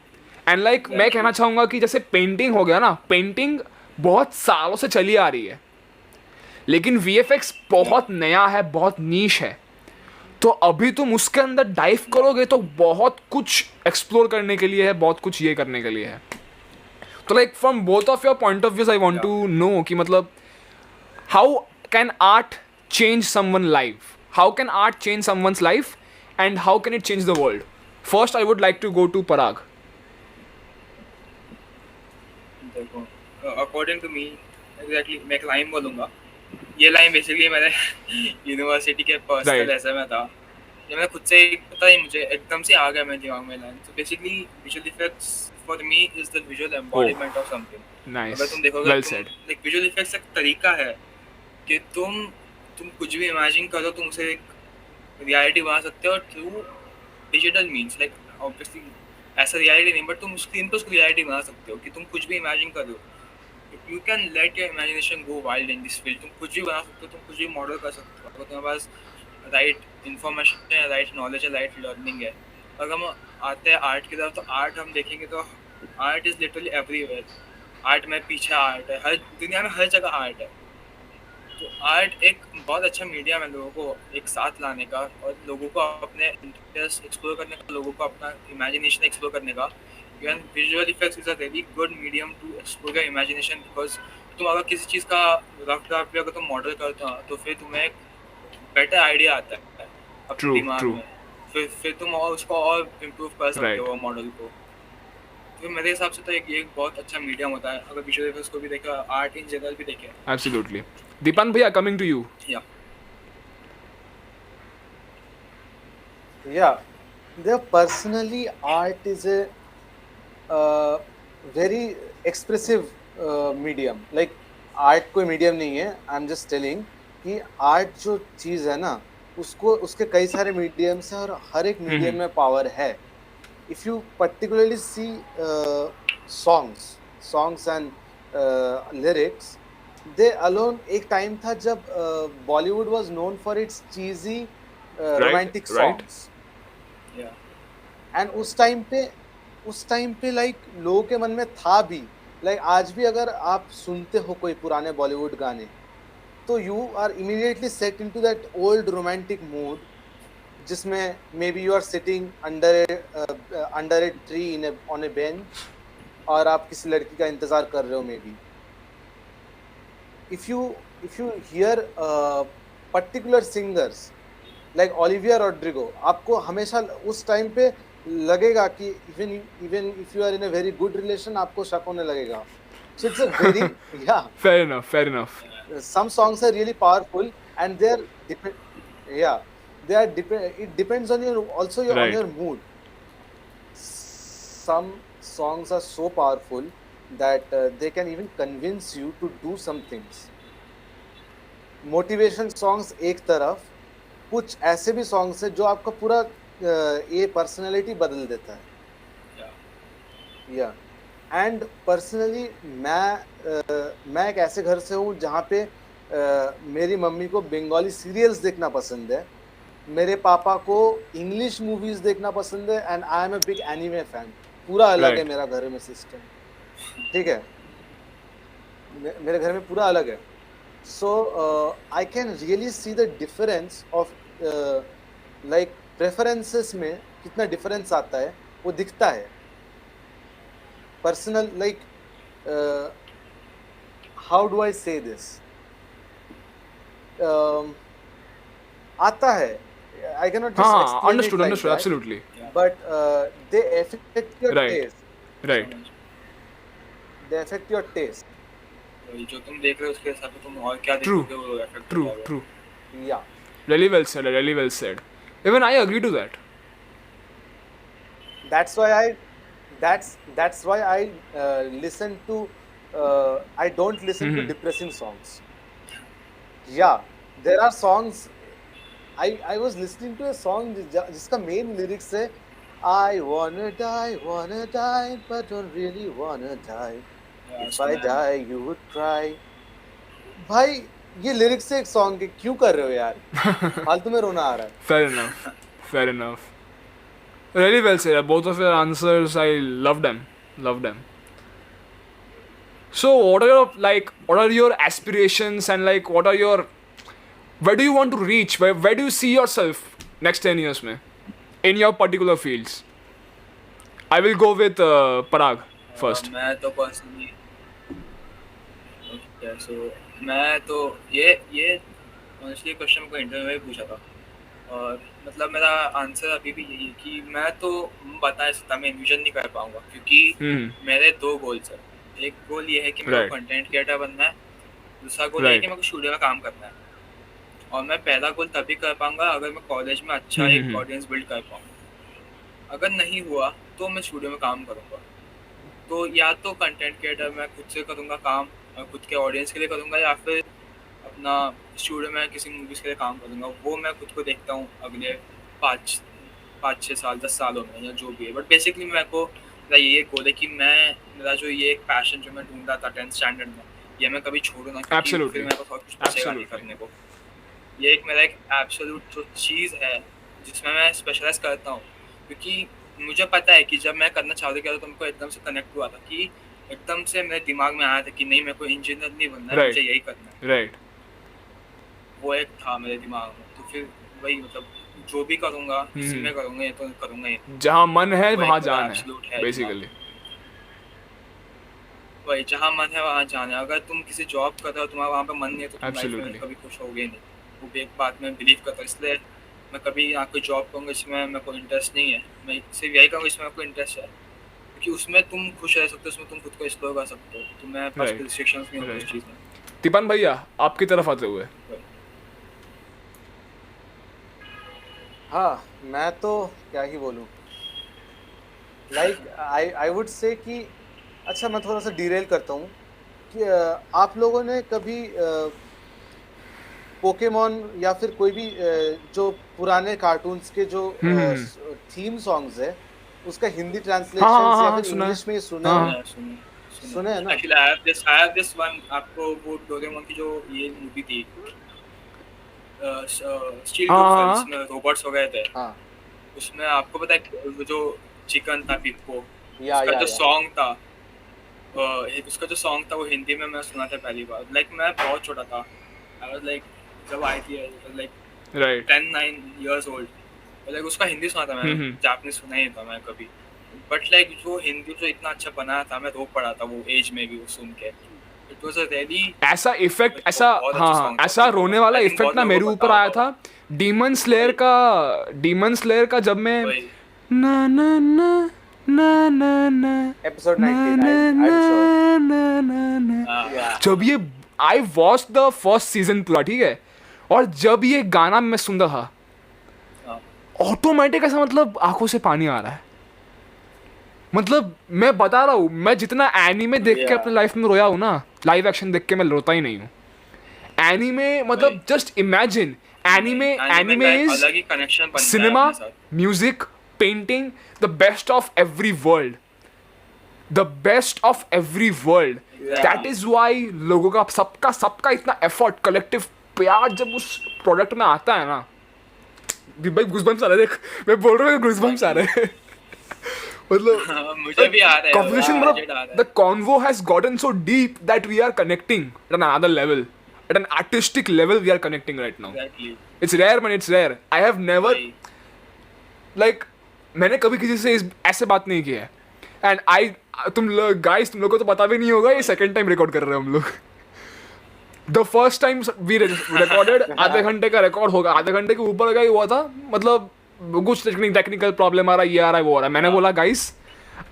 एंड लाइक मैं कहना चाहूँगा कि जैसे पेंटिंग हो गया ना, पेंटिंग बहुत सालों से चली आ रही है, लेकिन VFX बहुत नया है, बहुत नीश है। तो अभी तुम उसके अंदर डाइव करोगे तो बहुत कुछ एक्सप्लोर करने के लिए है, बहुत कुछ ये करने के लिए है। तो like from both of your point of views I want to know कि मतलब how can art change someone life, how can art change someone's life, and how can it change the world. First I would like to go to Parag. देखो, अकॉर्डिंग टू मी एग्जैक्टली मैं एक लाइन बोलूँगा। ये लाइन बेसिकली मैंने यूनिवर्सिटी के फर्स्ट Right. ऐसे में था, ये मैंने खुद से पता ही मुझे एकदम से आ गया मेरे दिमाग में लाइन। तो basically visual effects for me is the visual embodiment of something. Nice, अगर तुम देखोगे, वेल तुम सेड। लाइक विजुअल इफेक्ट्स एक तरीका है कि तुम कुछ भी इमेजिन करो, तुम उसे एक रियलिटी बना सकते हो through digital means. Like obviously ऐसा रियलिटी नहीं, बट तुम स्क्रीन पर उसको रियलिटी बना सकते हो कि तुम कुछ भी इमेजिन करो। You can let your imagination go wild in this field. तुम कुछ भी बना सकते हो, तुम कुछ भी मॉडल कर सकते हो, अगर तुम्हारे पास राइट इन्फॉर्मेशन है, राइट नॉलेज है, राइट लर्निंग है। अगर हम आते हैं आर्ट की तरफ, तो आर्ट हम देखेंगे तो art is literally everywhere. Art में पीछे आर्ट है, हर दुनिया में हर जगह आर्ट है। तो आर्ट एक बहुत अच्छा मीडियम है लोगों को एक साथ लाने का, और लोगों को अपने इंटरेस्ट एक्सप्लोर करने का, लोगों को अपना इमेजिनेशन एक्सप्लोर करने का। Even visual effects is a very good medium to explore your imagination, because तुम अगर किसी चीज़ का रफ ड्राफ्ट भी अगर तुम मॉडल करते हो, तो फिर तुम्हें एक बेटर आइडिया आता है अपने True, दिमाग true. में। फिर तुम और उसको और इम्प्रूव कर सकते Right. हो मॉडल को। तो मेरे हिसाब से तो एक बहुत अच्छा मीडियम होता है, अगर विजुअल इफेक्ट्स को भी देखा, आर्ट इन जनरल भी देखे। एब्सोल्युटली। दीपान भैया, कमिंग टू यू। या yeah, there personally art is a very expressive medium. Like art कोई मीडियम नहीं है, आई एम जस्ट टेलिंग कि आर्ट जो चीज है ना, उसको उसके कई सारे मीडियम्स हैं और हर एक मीडियम में पावर है। If you particularly see songs and lyrics, they alone, एक टाइम था जब Bollywood was known for its cheesy romantic right. Songs, या एंड उस टाइम पे लाइक लोगों के मन में था भी, लाइक आज भी अगर आप सुनते हो कोई पुराने बॉलीवुड गाने, तो you are immediately set into that old romantic mood, जिसमें may be you are sitting under a tree in on a bench, और आप किसी लड़की का इंतजार कर रहे हो may be. If you hear particular singers like Olivia Rodrigo, आपको हमेशा उस टाइम पे लगेगा कि even if you are in a very good relation, आपको शक होने लगेगा। सो इट्स अ वेरी या Fair enough. some songs are really powerful, and it depends on your also your on Right. your mood. Some songs are so powerful that they can even convince you to do some things. Motivation songs एक तरफ, कुछ ऐसे भी songs है जो आपका पूरा ये पर्सनालिटी बदल देता है। या एंड पर्सनली मैं एक ऐसे घर से हूँ जहाँ पे मेरी मम्मी को बंगाली सीरियल्स देखना पसंद है, मेरे पापा को इंग्लिश मूवीज देखना पसंद है and I am a big anime fan. पूरा अलग है Right. मेरा घर में सिस्टम, ठीक है, मेरे घर में पूरा अलग है। So I can really see the difference of like preferences में कितना डिफरेंस आता है, वो दिखता है। Personal like how do I say this, आता है, आई कैन नॉट जस्ट हाँ, explain it understood, like understood, that, absolutely. but they affect your Right. taste, Right. they affect your taste, वही जो तुम देख रहे हो उसके हिसाब से तुम और क्या True. देखोगे वो affect True, हो जाएगा। true. yeah, Really well said, really well said. Even I agree to that. that's why I listen to I don't listen to Mhm. depressing songs. Yeah, there are songs, I was listening to a song जिसका main lyrics है I wanna die but don't really wanna die, Yeah, if सुना I है। die you would cry। भाई ये lyrics से एक song के क्यों कर रहे हो यार, फालतू में रोना आ रहा है। Fair enough. Fair enough. Really well said. Both of your answers, I love them. Love them. So, what are your aspirations and like, what are your, where do you want to reach? Where do you see yourself next 10 years में? In your particular fields. I will go with Parag first. मैं तो पर्सनली ओके सो मैं तो ये ऑनेस्टली क्वेश्चन को इंटरव्यू में भी पूछा था और मतलब मेरा आंसर अभी भी यही है कि मैं तो बता सकता, मैं इन्विजन नहीं कर पाऊंगा क्योंकि हम्म। मेरे दो गोल्स है। एक गोल ये है कि मेरे को Right. कंटेंट क्रिएटर बनना है, दूसरा गोल ये है Right. कि मेरे को स्टूडियो में काम करना है। और मैं पहला गोल तभी कर पाऊंगा अगर मैं कॉलेज में अच्छा एक हम्म। ऑडियंस बिल्ड कर पाऊंगा। अगर नहीं हुआ तो मैं स्टूडियो में काम करूंगा। तो या तो कंटेंट क्रिएटर मैं खुद से करूंगा काम और खुद के ऑडियंस के लिए करूंगा, या फिर अपना स्टूडियो में किसी मूवीज़ के लिए काम करूंगा। वो मैं खुद को देखता हूँ अगले 5-6 साल 10 सालों में या जो भी है। बट बेसिकली मेरे को मेरा ये गोल है कि मेरा जो ये एक पैशन जो मैं ढूंढ रहा था 10th स्टैंडर्ड में, ये मैं कभी छोड़ू ना, क्योंकि Absolutely. फिर मेरे को बहुत कुछ बचेगा नहीं Absolutely. करने को। ये एक मेरा एक एब्सोल्यूट जो चीज़ है जिसमें मैं स्पेशलाइज करता हूँ, क्योंकि मुझे पता है कि जब मैं करना चालू किया तो तुमको एकदम से कनेक्ट हुआ था कि एकदम से मेरे दिमाग में आया था कि नहीं मेरे को इंजीनियर नहीं बनना है, Right. मुझे यही करना है। Right. वो एक था मेरे दिमाग में, तो फिर वही मतलब जो भी करूँगा इसी हम्म। में करूँगा, ये तो करूँगा ही। जहाँ मन है वो वहाँ एक मेरा जान absolute है है बेसिकली। वही जहाँ मन है वहाँ जाना है। अगर तुम किसी जॉब कर रहे हो तुम्हारा वहाँ पे मन नहीं है तो तुम लाइफ में Absolutely. कभी खुश होगे नहीं। वो भी एक बात में बिलीव करता हूँ, इसलिए मैं कभी यहाँ कोई जॉब करूँगा जिसमें मेरे को इंटरेस्ट नहीं है, मैं सिर्फ यही करूँगा जिसमें मेरे को इंटरेस्ट है, क्योंकि उसमें तुम खुश रह सकते हो, उसमें तुम खुद को एक्सप्लोर कर सकते हो। तुम्हें पास Right. रिस्ट्रिक्शंस नहीं होती उस Right. चीज़ में। तिपन भैया आपकी तरफ आते हुए। हाँ, मैं तो क्या ही बोलूँ, लाइक आई वुड से कि अच्छा मैं थोड़ा सा डिरेल करता हूँ कि आप लोगों ने कभी पोकेमॉन या फिर कोई भी जो पुराने कार्टून्स के जो थीम सॉन्ग्स है उसका हिंदी ट्रांसलेशन हाँ, या फिर सुना है। इंग्लिश में सुना हाँ, है? सुने सुने हैं ना? Actually I have this one, आपको वो डोरेमोन की जो ये मूवी थी स्टील हाँ, जिसमें रोबोट्स हो गए थे, हाँ, उसमें आपको पता है वो जो चिकन था पिप्पो, या उसका या जो या सॉन्ग था उसका जो सॉन्ग था वो हिंदी में मैं सुना था पहली बार। लाइक मैं बहुत छोटा था, आई वाज लाइक जब आई थी like right. 10-9 years old, like उसका हिंदी सुना था मैंने, जापानीज सुना ही नहीं था मैं कभी। बट लाइक जो हिंदी जो इतना अच्छा बनाया था, मैं रो पड़ा था वो एज में भी वो सुन के। इट वाज अ रियली ऐसा इफेक्ट, ऐसा बहुत अच्छा हाँ song था। ऐसा रोने वाला I think इफेक्ट बहुत ना लोगों मेरे को ऊपर पता आया होगा। था डीमन स्लेयर का जब मैं वही ना ना ना ना ना ना एपिसोड ना 19 ना आई एम श्योर, ना ना ना हाँ, या जब ये I watch the first season पूरा, ठीक है, और जब ये गाना मैं सुन रहा था हाँ, ऑटोमेटिक ऐसा मतलब आंखों से पानी आ रहा है। मतलब मैं बता रहा हूँ, मैं जितना एनीमे देख के Yeah. अपने लाइफ में रोया हूँ ना, लाइव एक्शन देख के मैं रोता ही नहीं हूँ। एनीमे मतलब वही। जस्ट इमेजिन, एनीमे anime का एक इज अलग ही कनेक्शन बनता है सिनेमा, अपने साथ। Music, painting, the best of every world, the best of every world. Yeah. That is why लोगों का सबका इतना एफर्ट, कलेक्टिव प्यार जब उस प्रोडक्ट में आता है ना, भाई गूज़बम्प्स आ रहे हैं, देख मैं बोल रहा हूँ गूज़बम्प्स आ रहे हैं मतलब मुझे भी आ रहा है conversation मुझे मतलब आ रहा the convo has gotten so deep that we are connecting at another level, at an artistic level we are connecting right now. है exactly It's rare man, it's rare. I have never भाई like मैंने कभी किसी से ऐसे बात नहीं की है एंड आई तुम लोग गाइस तुम लोग को तो पता भी नहीं होगा ये सेकंड टाइम रिकॉर्ड कर रहे हैं हम लोग the first time we recorded आधे घंटे का रिकॉर्ड होगा, आधे घंटे के ऊपर का ही हुआ था, मतलब कुछ टेक्निकल प्रॉब्लम आ रहा है, ये आ रहा है वो आ रहा है, मैंने बोला guys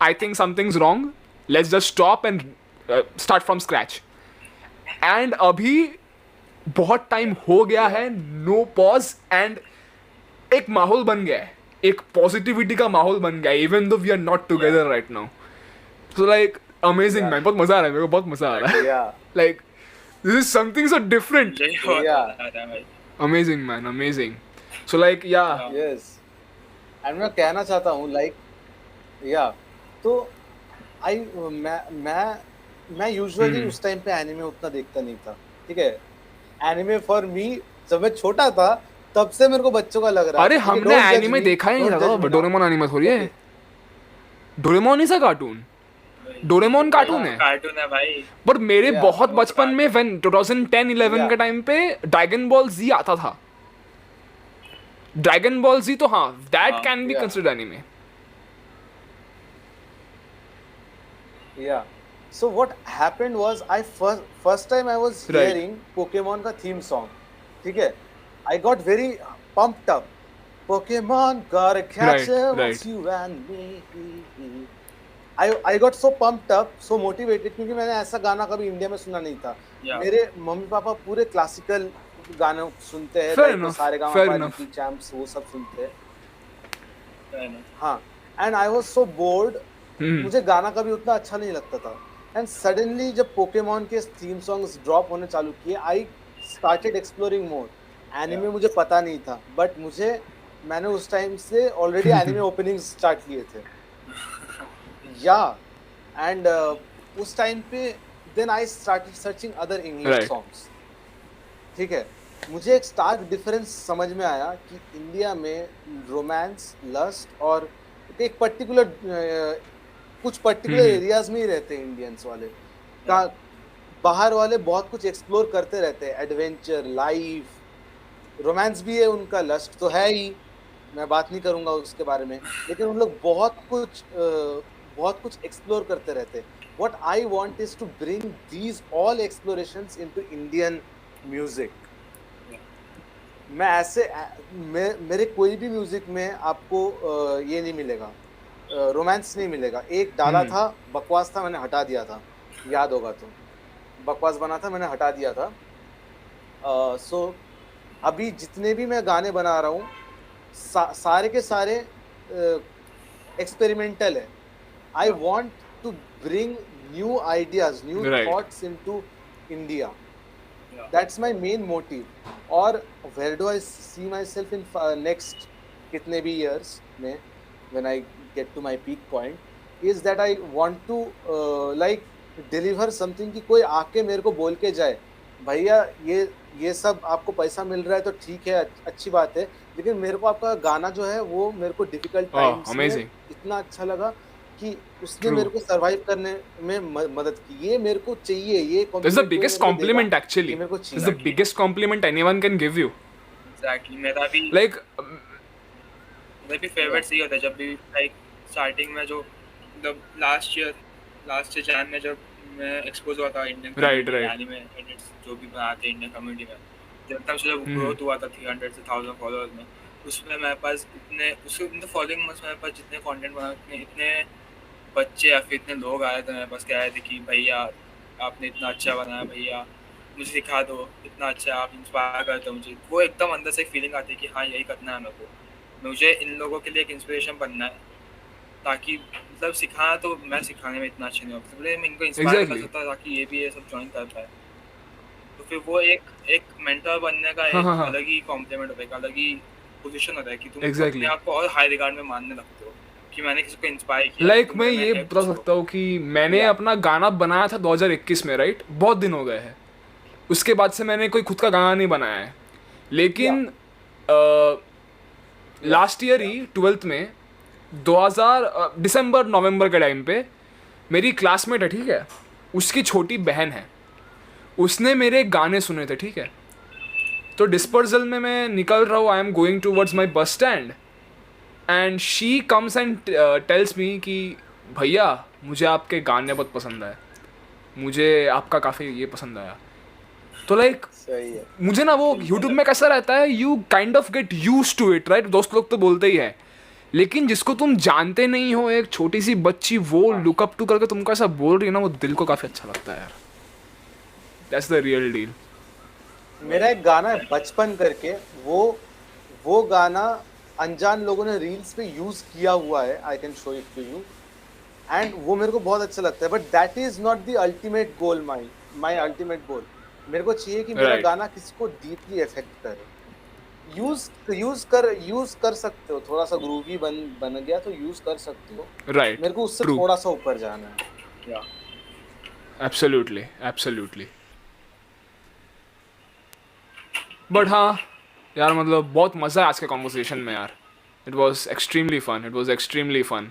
I think something's wrong, let's just stop and start from scratch and अभी बहुत टाइम हो गया है, नो पॉज एंड एक माहौल बन गया है, एक पॉजिटिविटी का माहौल बन गया है even though we are not together right now. So like amazing man, बहुत मजा आ रहा है मेरे को, बहुत मजा आ रहा है Yeah. Like this is something so different. मुझे बहुत Yeah. आ रहा है भाई amazing man, amazing. So like या Yes. एंड मैं कहना चाहता हूँ लाइक या तो आई मैं यूजुअली उस टाइम पे एनिमे उतना देखता नहीं था, ठीक है. एनिमे फॉर मी जब मैं छोटा था तब से मेरे को बच्चों का लग रहा अरे है. ठीक है, हमने don't judge एनिमे me, देखा ही नहीं don't था, judge me now. Doraemon anime थोड़ी है, Doraemon is a cartoon, Doraemon cartoon है. कार्टून है भाई पर मेरे Yeah, बहुत वो बचपन में व्हेन 2010-11 Yeah. के टाइम पे ड्रैगन बॉल जी आता था, ड्रैगन बॉल जी तो हाँ दैट हाँ, can be yeah. Considered anime. Yeah. So what happened was I first time I was Right. hearing Pokemon का theme song, ठीक है. I got very pumped up. Pokemon gotta catch Right, up, right. it's you and me. I got so pumped up, so motivated क्योंकि मैंने ऐसा गाना कभी इंडिया में सुना नहीं था. Yeah. मेरे मम्मी पापा पूरे क्लासिकल गाने सुनते हैं, Fair like enough, सारे गामा fair पा enough. लिटिल चैम्प्स वो सब सुनते हैं. है ना हाँ. And I was so bored. हम्म. मुझे गाना कभी उतना अच्छा नहीं लगता था एंड सडनली जब पोकेमॉन के थीम सॉन्ग्स ड्रॉप होने चालू किए I started exploring more. Anime मुझे पता नहीं था बट मैंने उस टाइम से ऑलरेडी एनिमे ओपनिंग स्टार्ट किए थे या एंड उस टाइम पे then I started searching other English Right. Songs. ठीक है. मुझे एक स्टार्क डिफरेंस समझ में आया कि इंडिया में रोमांस, लस्ट और एक पर्टिकुलर कुछ पर्टिकुलर एरियाज में ही रहते हैं इंडियंस वाले का. बाहर वाले बहुत कुछ एक्सप्लोर करते रहते हैं, एडवेंचर, लाइफ, रोमांस भी है उनका, लस्ट तो है ही, मैं बात नहीं करूंगा उसके बारे में, लेकिन उन लोग बहुत कुछ एक्सप्लोर करते रहते हैं. What I want is to bring these all explorations into Indian music. मैं ऐसे मेरे कोई भी म्यूजिक में आपको ये नहीं मिलेगा, रोमांस नहीं मिलेगा. एक डाला था, बकवास था, मैंने हटा दिया था, याद होगा तो. बकवास बना था, मैंने हटा दिया था. सो अभी जितने भी मैं गाने बना रहा हूँ सारे के सारे एक्सपेरिमेंटल है. I want to bring new ideas, new Right. Thoughts into India. That's my main motive. और where do I see myself in next कितने भी years में when I get to my peak point is that I want to like deliver something कि कोई आके मेरे को बोल के जाए भैया ये सब आपको पैसा मिल रहा है तो ठीक है, अच्छी बात है, लेकिन मेरे को आपका गाना जो है वो मेरे को डिफिकल्ट टाइम्स में amazing. इतना अच्छा लगा कि उसने True. मेरे को सरवाइव करने में मदद की. ये मेरे को चाहिए, ये This is the compliment biggest कोई मेरे को compliment देगा, actually. ये मेरे को This is चाहिए. the biggest compliment anyone can give you. Exactly मेरा भी Like फेवरेट सही होता है जब भी लाइक स्टार्टिंग में जो मतलब लास्ट ईयर जैन में जब मैं एक्सपोज हुआ था Indian Right, right. Anime edits जो भी बनाते हैं इंडियन कम्युनिटी में, जब तक जब ग्रोथ हुआ था 300 से 1000 फॉलोअर्स में, उसमें मेरे पास इतने फॉलोइंग में मेरे पास जितने कंटेंट बनाए इतने बच्चे या फिर इतने लोग आए थे मेरे पास, कह रहे थे कि भैया आपने इतना अच्छा बनाया, भैया मुझे सिखा दो, इतना अच्छा आप इंस्पायर करते हो मुझे. वो एकदम अंदर से फीलिंग आती है कि हाँ यही करना है मेरे को, मुझे इन लोगों के लिए एक इंस्पिरेशन बनना है, ताकि मतलब सिखाना तो मैं सिखाने में इतना अच्छा नहीं होता, मैं इनको इंस्पायर कर Exactly. सकता ताकि ये भी ये सब ज्वाइन कर पाए. तो फिर वो एक मेंटर बनने का हाँ, हाँ, एक हाँ. अलग ही कॉम्प्लीमेंट होता है, एक अलग ही पोजीशन होता है कि तुम Exactly. अपने आप को और हाई रिगार्ड में मानने लगते हो कि मैंने किसी को इंस्पायर किया. लाइक तो मैं ये है बता कुछ सकता हूँ कि मैंने अपना गाना बनाया था 2021 में, राइट, बहुत दिन हो गए हैं. उसके बाद से मैंने कोई खुद का गाना नहीं बनाया है, लेकिन लास्ट ईयर ही 12th में 2000 दिसंबर नवंबर के टाइम पे मेरी क्लासमेट है, ठीक है, उसकी छोटी बहन है, उसने मेरे गाने सुने थे, ठीक है। तो डिस्पर्सल में मैं निकल रहा हूँ, I am going towards my bus stand and she comes and tells me कि भैया मुझे आपके गाने बहुत पसंद आए, मुझे आपका काफ़ी ये पसंद आया। तो लाइक सही है। मुझे ना वो यूट्यूब में कैसा रहता है, you kind of get used to it, right. दोस्त लोग तो बोलते ही है, लेकिन जिसको तुम जानते नहीं हो, एक छोटी सी बच्ची वो लुक अप टू करके तुमको ऐसा बोल रही है ना, वो दिल को काफ़ी अच्छा लगता है यार। That's the real deal. मेरा एक गाना है बचपन करके, वो गाना अनजान लोगों ने रील्स पे यूज किया हुआ है, I can show it to you, and वो मेरे को बहुत अच्छा लगता है, but that is not the ultimate goal. My ultimate goal, मेरे को चाहिए कि मेरा Right. गाना किसी को डीपली इफेक्ट करे। यूज कर सकते हो, थोड़ा सा ग्रूवी बन गया तो यूज कर सकते हो, राइट, मेरे को उससे ट्रू, थोड़ा सा ऊपर जाना है। या एब्सोल्युटली एब्सोल्युटली। बट हाँ यार, मतलब बहुत मज़ा है आज के कॉन्वर्सेशन में यार। It was extremely fun, it was extremely fun.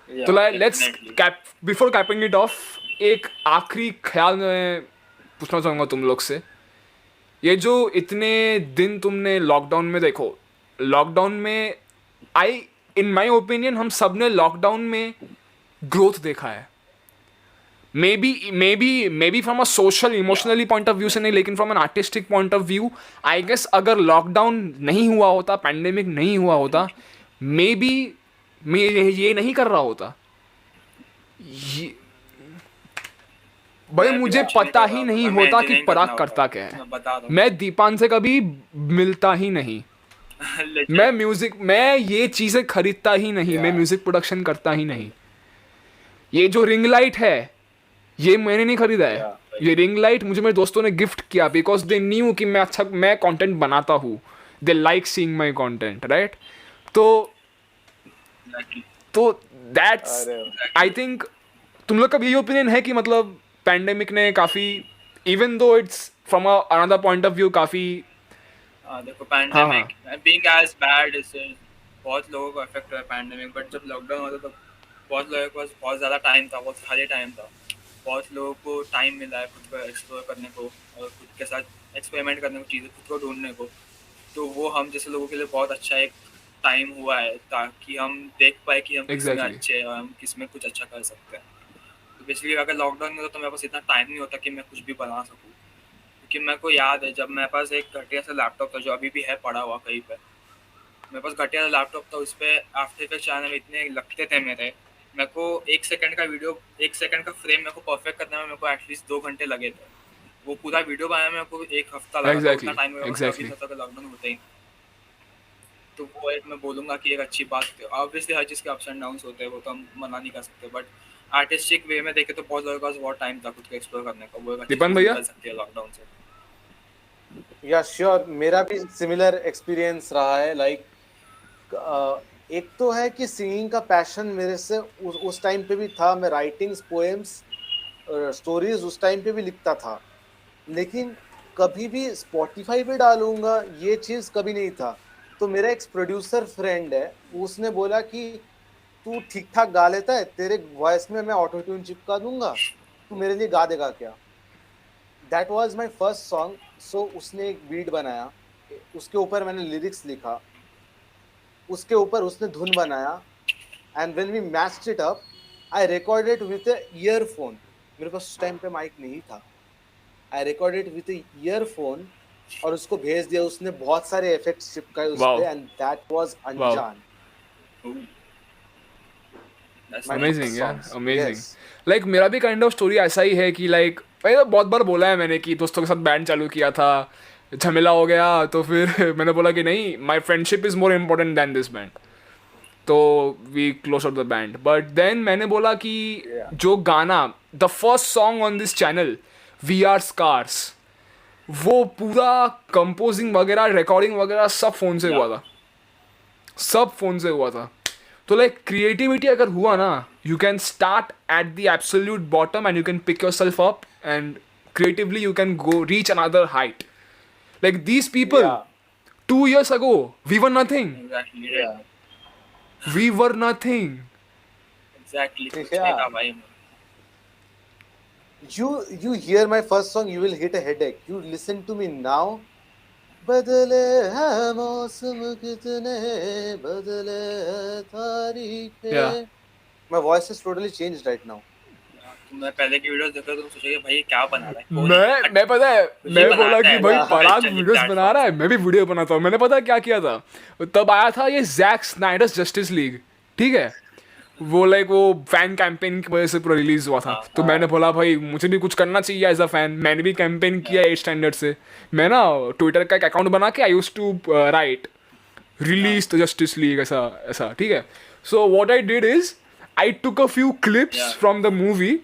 तो let's definitely. Cap before capping it off, एक आखिरी ख्याल मैं पूछना चाहूँगा तुम लोग से। ये जो इतने दिन तुमने लॉकडाउन में, देखो लॉकडाउन में इन माय ओपिनियन हम सब ने लॉकडाउन में ग्रोथ देखा है। Maybe from a social emotionally point of view से नहीं, लेकिन from an artistic point of view I guess अगर लॉकडाउन नहीं हुआ होता, पैंडेमिक नहीं हुआ होता, मे बी मैं ये नहीं कर रहा होता। ये भाई मैं भी मुझे कुछ नहीं पता कर ही रहा नहीं होता, मैं होता कि engineering पराग करना करता होता, क्या है। मैं बता रहा हूँ। मैं दीपान से कभी मिलता ही नहीं, Legit. मैं ये चीज़ें खरीदता ही नहीं, मैं Yeah. म्यूजिक प्रोडक्शन करता ही नहीं। ये जो रिंग लाइट है ये मैंने नहीं खरीदा है, Yeah. ये रिंग लाइट मुझे मेरे दोस्तों ने गिफ्ट किया, बिकॉज दे न्यू कि मैं कंटेंट बनाता हूँ, they like seeing my content, right. तो Exactly. दैट्स अरे आई थिंक तुम लोग का भी यही ओपिनियन है कि मतलब पैंडेमिक ने काफ़ी, even though it's from another point of view काफ़ी, देखो हाँ पैंडेमिक बीइंग एज बैड इससे बहुत लोगों को अफेक्ट हुआ पैंडेमिक, बट जब लॉकडाउन हुआ था तो बहुत लोगों के पास बहुत ज़्यादा टाइम था, बहुत खाली टाइम था, बहुत लोगों को टाइम मिला है खुद को एक्सप्लोर करने को और खुद के साथ एक्सपेरिमेंट करने को, चीज़ें खुद को ढूंढने को। तो वो हम जैसे लोगों के लिए बहुत अच्छा एक टाइम हुआ है, ताकि हम देख पाए कि हम किस में Exactly. अच्छे हैं और हम किस में कुछ अच्छा कर सकते हैं। तो बेसिकली अगर लॉकडाउन में होता तो मेरे पास इतना टाइम नहीं होता कि मैं कुछ भी बना सकूँ, क्योंकि मेरे को याद है जब मेरे पास एक घटिया सा लैपटॉप था जो अभी भी है पड़ा हुआ कहीं पे, मेरे पास घटिया सा लैपटॉप था, उस पर आफ्टर इफेक्ट्स चलाने में इतने लगते थे मेरे को 1 सेकंड का वीडियो, 1 सेकंड का फ्रेम मेरे को परफेक्ट करने में मेरे को एटलीस्ट 2 घंटे लगे थे। वो पूरा वीडियो बनाने में मेरे को 1 हफ्ता लगा था, एग्जैक्टली उतना टाइम एग्जैक्टली। लॉकडाउन होते ही। तो वो एक मैं बोलूँगा कि एक अच्छी बात है। ऑब्वियसली हर चीज़ के अप्स एंड डाउन्स होते हैं, वो तो हम मना नहीं कर सकते, बट आर्टिस्टिक वे में देखे तो बहुत लोगों के पास बहुत टाइम था खुद को एक्सप्लोर करने का, वो एक अच्छी दीपन चीज़ भैया? निकल सकती है लॉकडाउन से। या श्योर, मेरा भी सिमिलर एक्सपीरियंस रहा है। लाइक एक तो है कि सिंगिंग का पैशन मेरे से उस टाइम पे भी था, मैं राइटिंग्स, पोएम्स, स्टोरीज उस टाइम पे भी लिखता था, लेकिन कभी भी स्पॉटिफाई पे डालूंगा ये चीज़ कभी नहीं था। तो मेरा एक प्रोड्यूसर फ्रेंड है, उसने बोला कि तू ठीक ठाक गा लेता है, तेरे वॉइस में मैं ऑटो ट्यून चिपका दूंगा, तू मेरे लिए गा देगा क्या। That was my first song. So उसने एक बीट बनाया, उसके ऊपर मैंने लिरिक्स लिखा, उसके ऊपर उसने धुन बनाया, and when we matched it up I recorded with a earphone. मेरे पास उस टाइम पे माइक नहीं था, I recorded with a earphone और उसको भेज दिया। उसने बहुत सारे इफेक्ट्स चिपकाए उस Wow. पे, एंड दैट वाज अनजान। That's My nice. अमेजिंग यार, songs. अमेजिंग। Yes. लाइक मेरा भी काइंड ऑफ स्टोरी ऐसा ही है कि लाइक भाई तो बहुत बार बोला है मैंने कि दोस्तों के साथ बैंड चालू किया था, झमेला हो गया, तो फिर मैंने बोला कि नहीं, my friendship is more important than this band, तो we close out the band. But then मैंने बोला कि Yeah. जो गाना, the first song on this channel we are scars, वो पूरा कंपोजिंग वगैरह, रिकॉर्डिंग वगैरह सब फ़ोन से हुआ था, सब फ़ोन से हुआ था। तो लाइक क्रिएटिविटी अगर हुआ ना, you can start at the absolute bottom and you can pick yourself up and creatively you can go reach another height. Like these people, Yeah. 2 years ago we were nothing. Exactly Yeah. We were nothing. Exactly कुछ Yeah. नहीं था भाई. You hear my first song, you will hit a headache. You listen to me now. बदले हैं मौसम कितने, बदले हैं तारीखें. Yeah. My voice is totally changed right now. तुमने पहले की वीडियोस देखो तुम सोचोगे भाई ये क्या बना रहा है. कौन- मैं पता है तुझे मैं बनाता बोला कि है, भाई हाँ, पराग चलिए, वीडियोस platform. बना रहा है, मैं भी वीडियो बनाता हूँ. मैंने पता है क्या किया था, तब आया था ये जैक स्नाइडर्स जस्टिस लीग, ठीक है, वो लाइक वो फैन कैंपेन की वजह से पूरा रिलीज हुआ था. तो मैंने बोला भाई मुझे भी कुछ करना चाहिए एज अ फैन. मैंने भी कैंपेन किया 8 स्टैंडर्ड से. मैं ना ट्विटर का एक अकाउंट बना के I use to write release the Justice League ऐसा ऐसा, ठीक है. So what I did is I took a few clips Yeah. From the movie,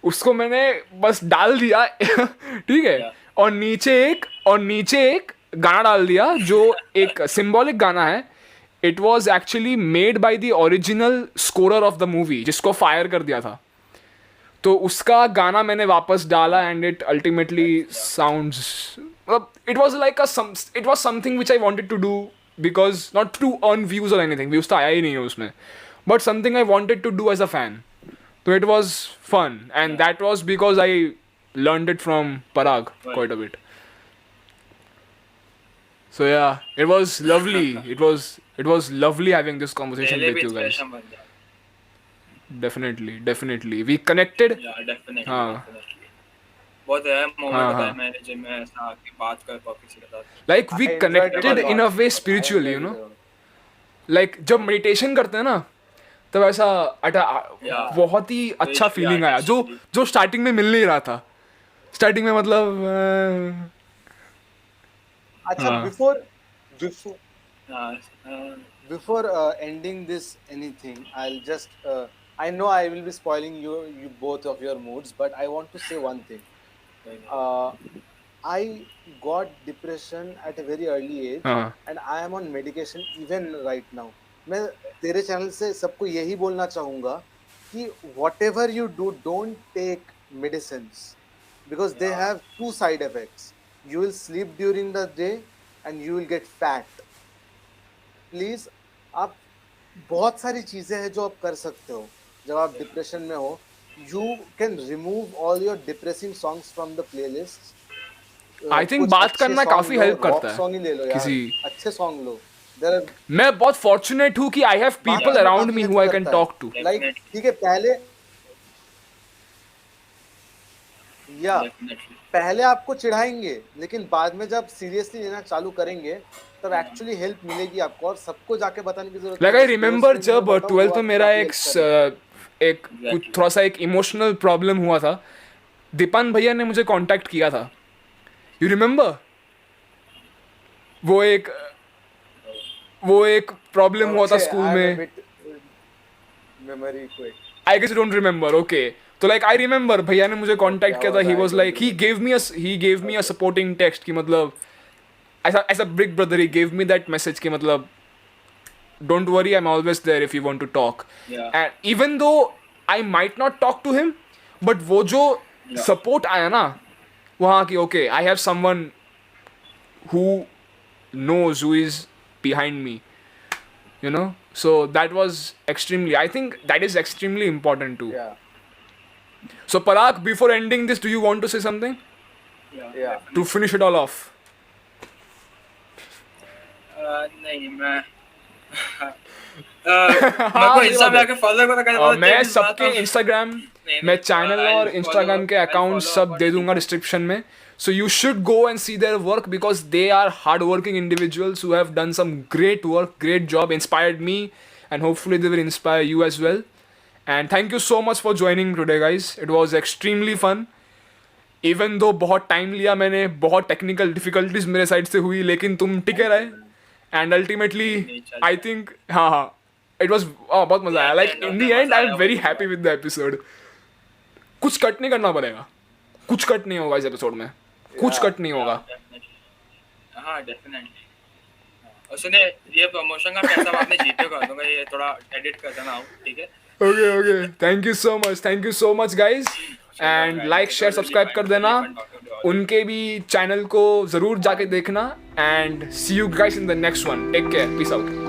उसको मैंने बस डाल दिया ठीक है. Yeah. और नीचे एक गाना डाल दिया जो एक सिंबॉलिक गाना है. It was actually made by the original scorer of the movie जिसको फायर कर दिया था. तो उसका गाना मैंने वापस डाला and it ultimately sounds, it was like it was something which I wanted to do because not to earn views और एनीथिंग, व्यूज तो आया ही नहीं है उसमें, but something I wanted to do as a fan. So it was fun, and that was because I learned it from Parag quite a bit. So yeah, it was lovely. It was lovely having this conversation पहले with भी you guys. इंस्पिरेशन बन गया. Definitely. We connected. या डेफिनेटली हाँ. बहुत है मोमेंट हाँ, होता है हाँ. मैंने जब मैं ऐसा आके बात कर पाऊँ किसी के साथ. Like we I enjoyed connected it a in a lot. way I spiritually, you enjoyed know. it a lot. Like जब meditation करते हैं ना, तब ऐसा Yeah. बहुत ही अच्छा Very फीलिंग आया जो स्टार्टिंग में मिल नहीं रहा था. स्टार्टिंग में मतलब अच्छा, हाँ. हाँ, before ending this anything, I'll just I know I will be spoiling you both of your moods, but I want to say one thing. I got depression at a very early age, हाँ. and I am on medication even right now. मैं तेरे चैनल से सबको यही बोलना चाहूँगा कि whatever you do, don't take medicines because they have 2 side effects. You will sleep during the day and you will get fat. Please आप बहुत सारी चीजें हैं जो आप कर सकते हो जब आप डिप्रेशन में हो. You can remove all your depressing songs from the playlist. I think बात करना काफी help करता है. सॉन्ग ही ले लो यार, किसी- अच्छे सॉन्ग लो. There are मैं बहुत फॉर्चुनेट हूँ कि आई हैव पीपल बात अराउंड काफी me help who I can करता है. Talk to. Like Definitely. ठीक है, पहले आपको चिढ़ाएंगे लेकिन बाद में जब सीरियसली लेना चालू करेंगे तब एक्चुअली हेल्प मिलेगी आपको. और सबको जाके बताने की जरूरत लाइक नहीं आई है. रिमेम्बर Close friends जब को बताओ, 12th वो में आपको मेरा काफी एक help करेंगे. एक कुछ थोड़ा सा एक इमोशनल प्रॉब्लम हुआ था. दीपान भैया ने मुझे कांटेक्ट किया था. यू रिमेम्बर वो एक प्रॉब्लम हुआ था स्कूल में. Memory quick. I guess you don't remember. Okay, तो लाइक आई रिमेम्बर भैया ने मुझे कांटेक्ट किया था. He was like he gave me a supporting text कि मतलब ऐसा big brother he gave me that message कि मतलब don't worry, I am always there if you want to talk. Yeah. And even though I might not talk to him, but वो जो सपोर्ट आया ना वहाँ की, okay I have someone who knows who is behind me, you know. So that was extremely, I think that is extremely important too. Yeah. So Parag, before ending this, do you want to say something Yeah. to finish it all off? नहीं मैं मेरे को इंस्टा में आके फॉलो करो तो मैं सबके इंस्टाग्राम मैं चैनल और इंस्टाग्राम के अकाउंट सब दे दूंगा डिस्क्रिप्शन में. So you should go and see their work because they are hardworking individuals who have done some great work, great job, inspired me, and hopefully they will inspire you as well. And thank you so much for joining today, guys. It was extremely fun. Even though बहुत टाइम लिया मैंने, बहुत टेक्निकल डिफिकल्टीज मेरे साइड से हुई, लेकिन तुम टिके रहे. एंड अल्टीमेटली आई थिंक हाँ इट वॉज बहुत मजा आया. Like in the end I am very happy with the episode. कुछ कट नहीं करना पड़ेगा, कुछ कट नहीं होगा इस एपिसोड में, कुछ कट नहीं होगा. हाँ डेफिनेटली. और सुने ये प्रमोशन का पैसा मैं अपने जीपे कर दूंगा, ये थोड़ा एडिट कर देना आप, ठीक है. Okay thank you so much guys. And like share subscribe कर देना. उनके भी चैनल को ज़रूर जाके देखना and see you guys in the next one take care peace out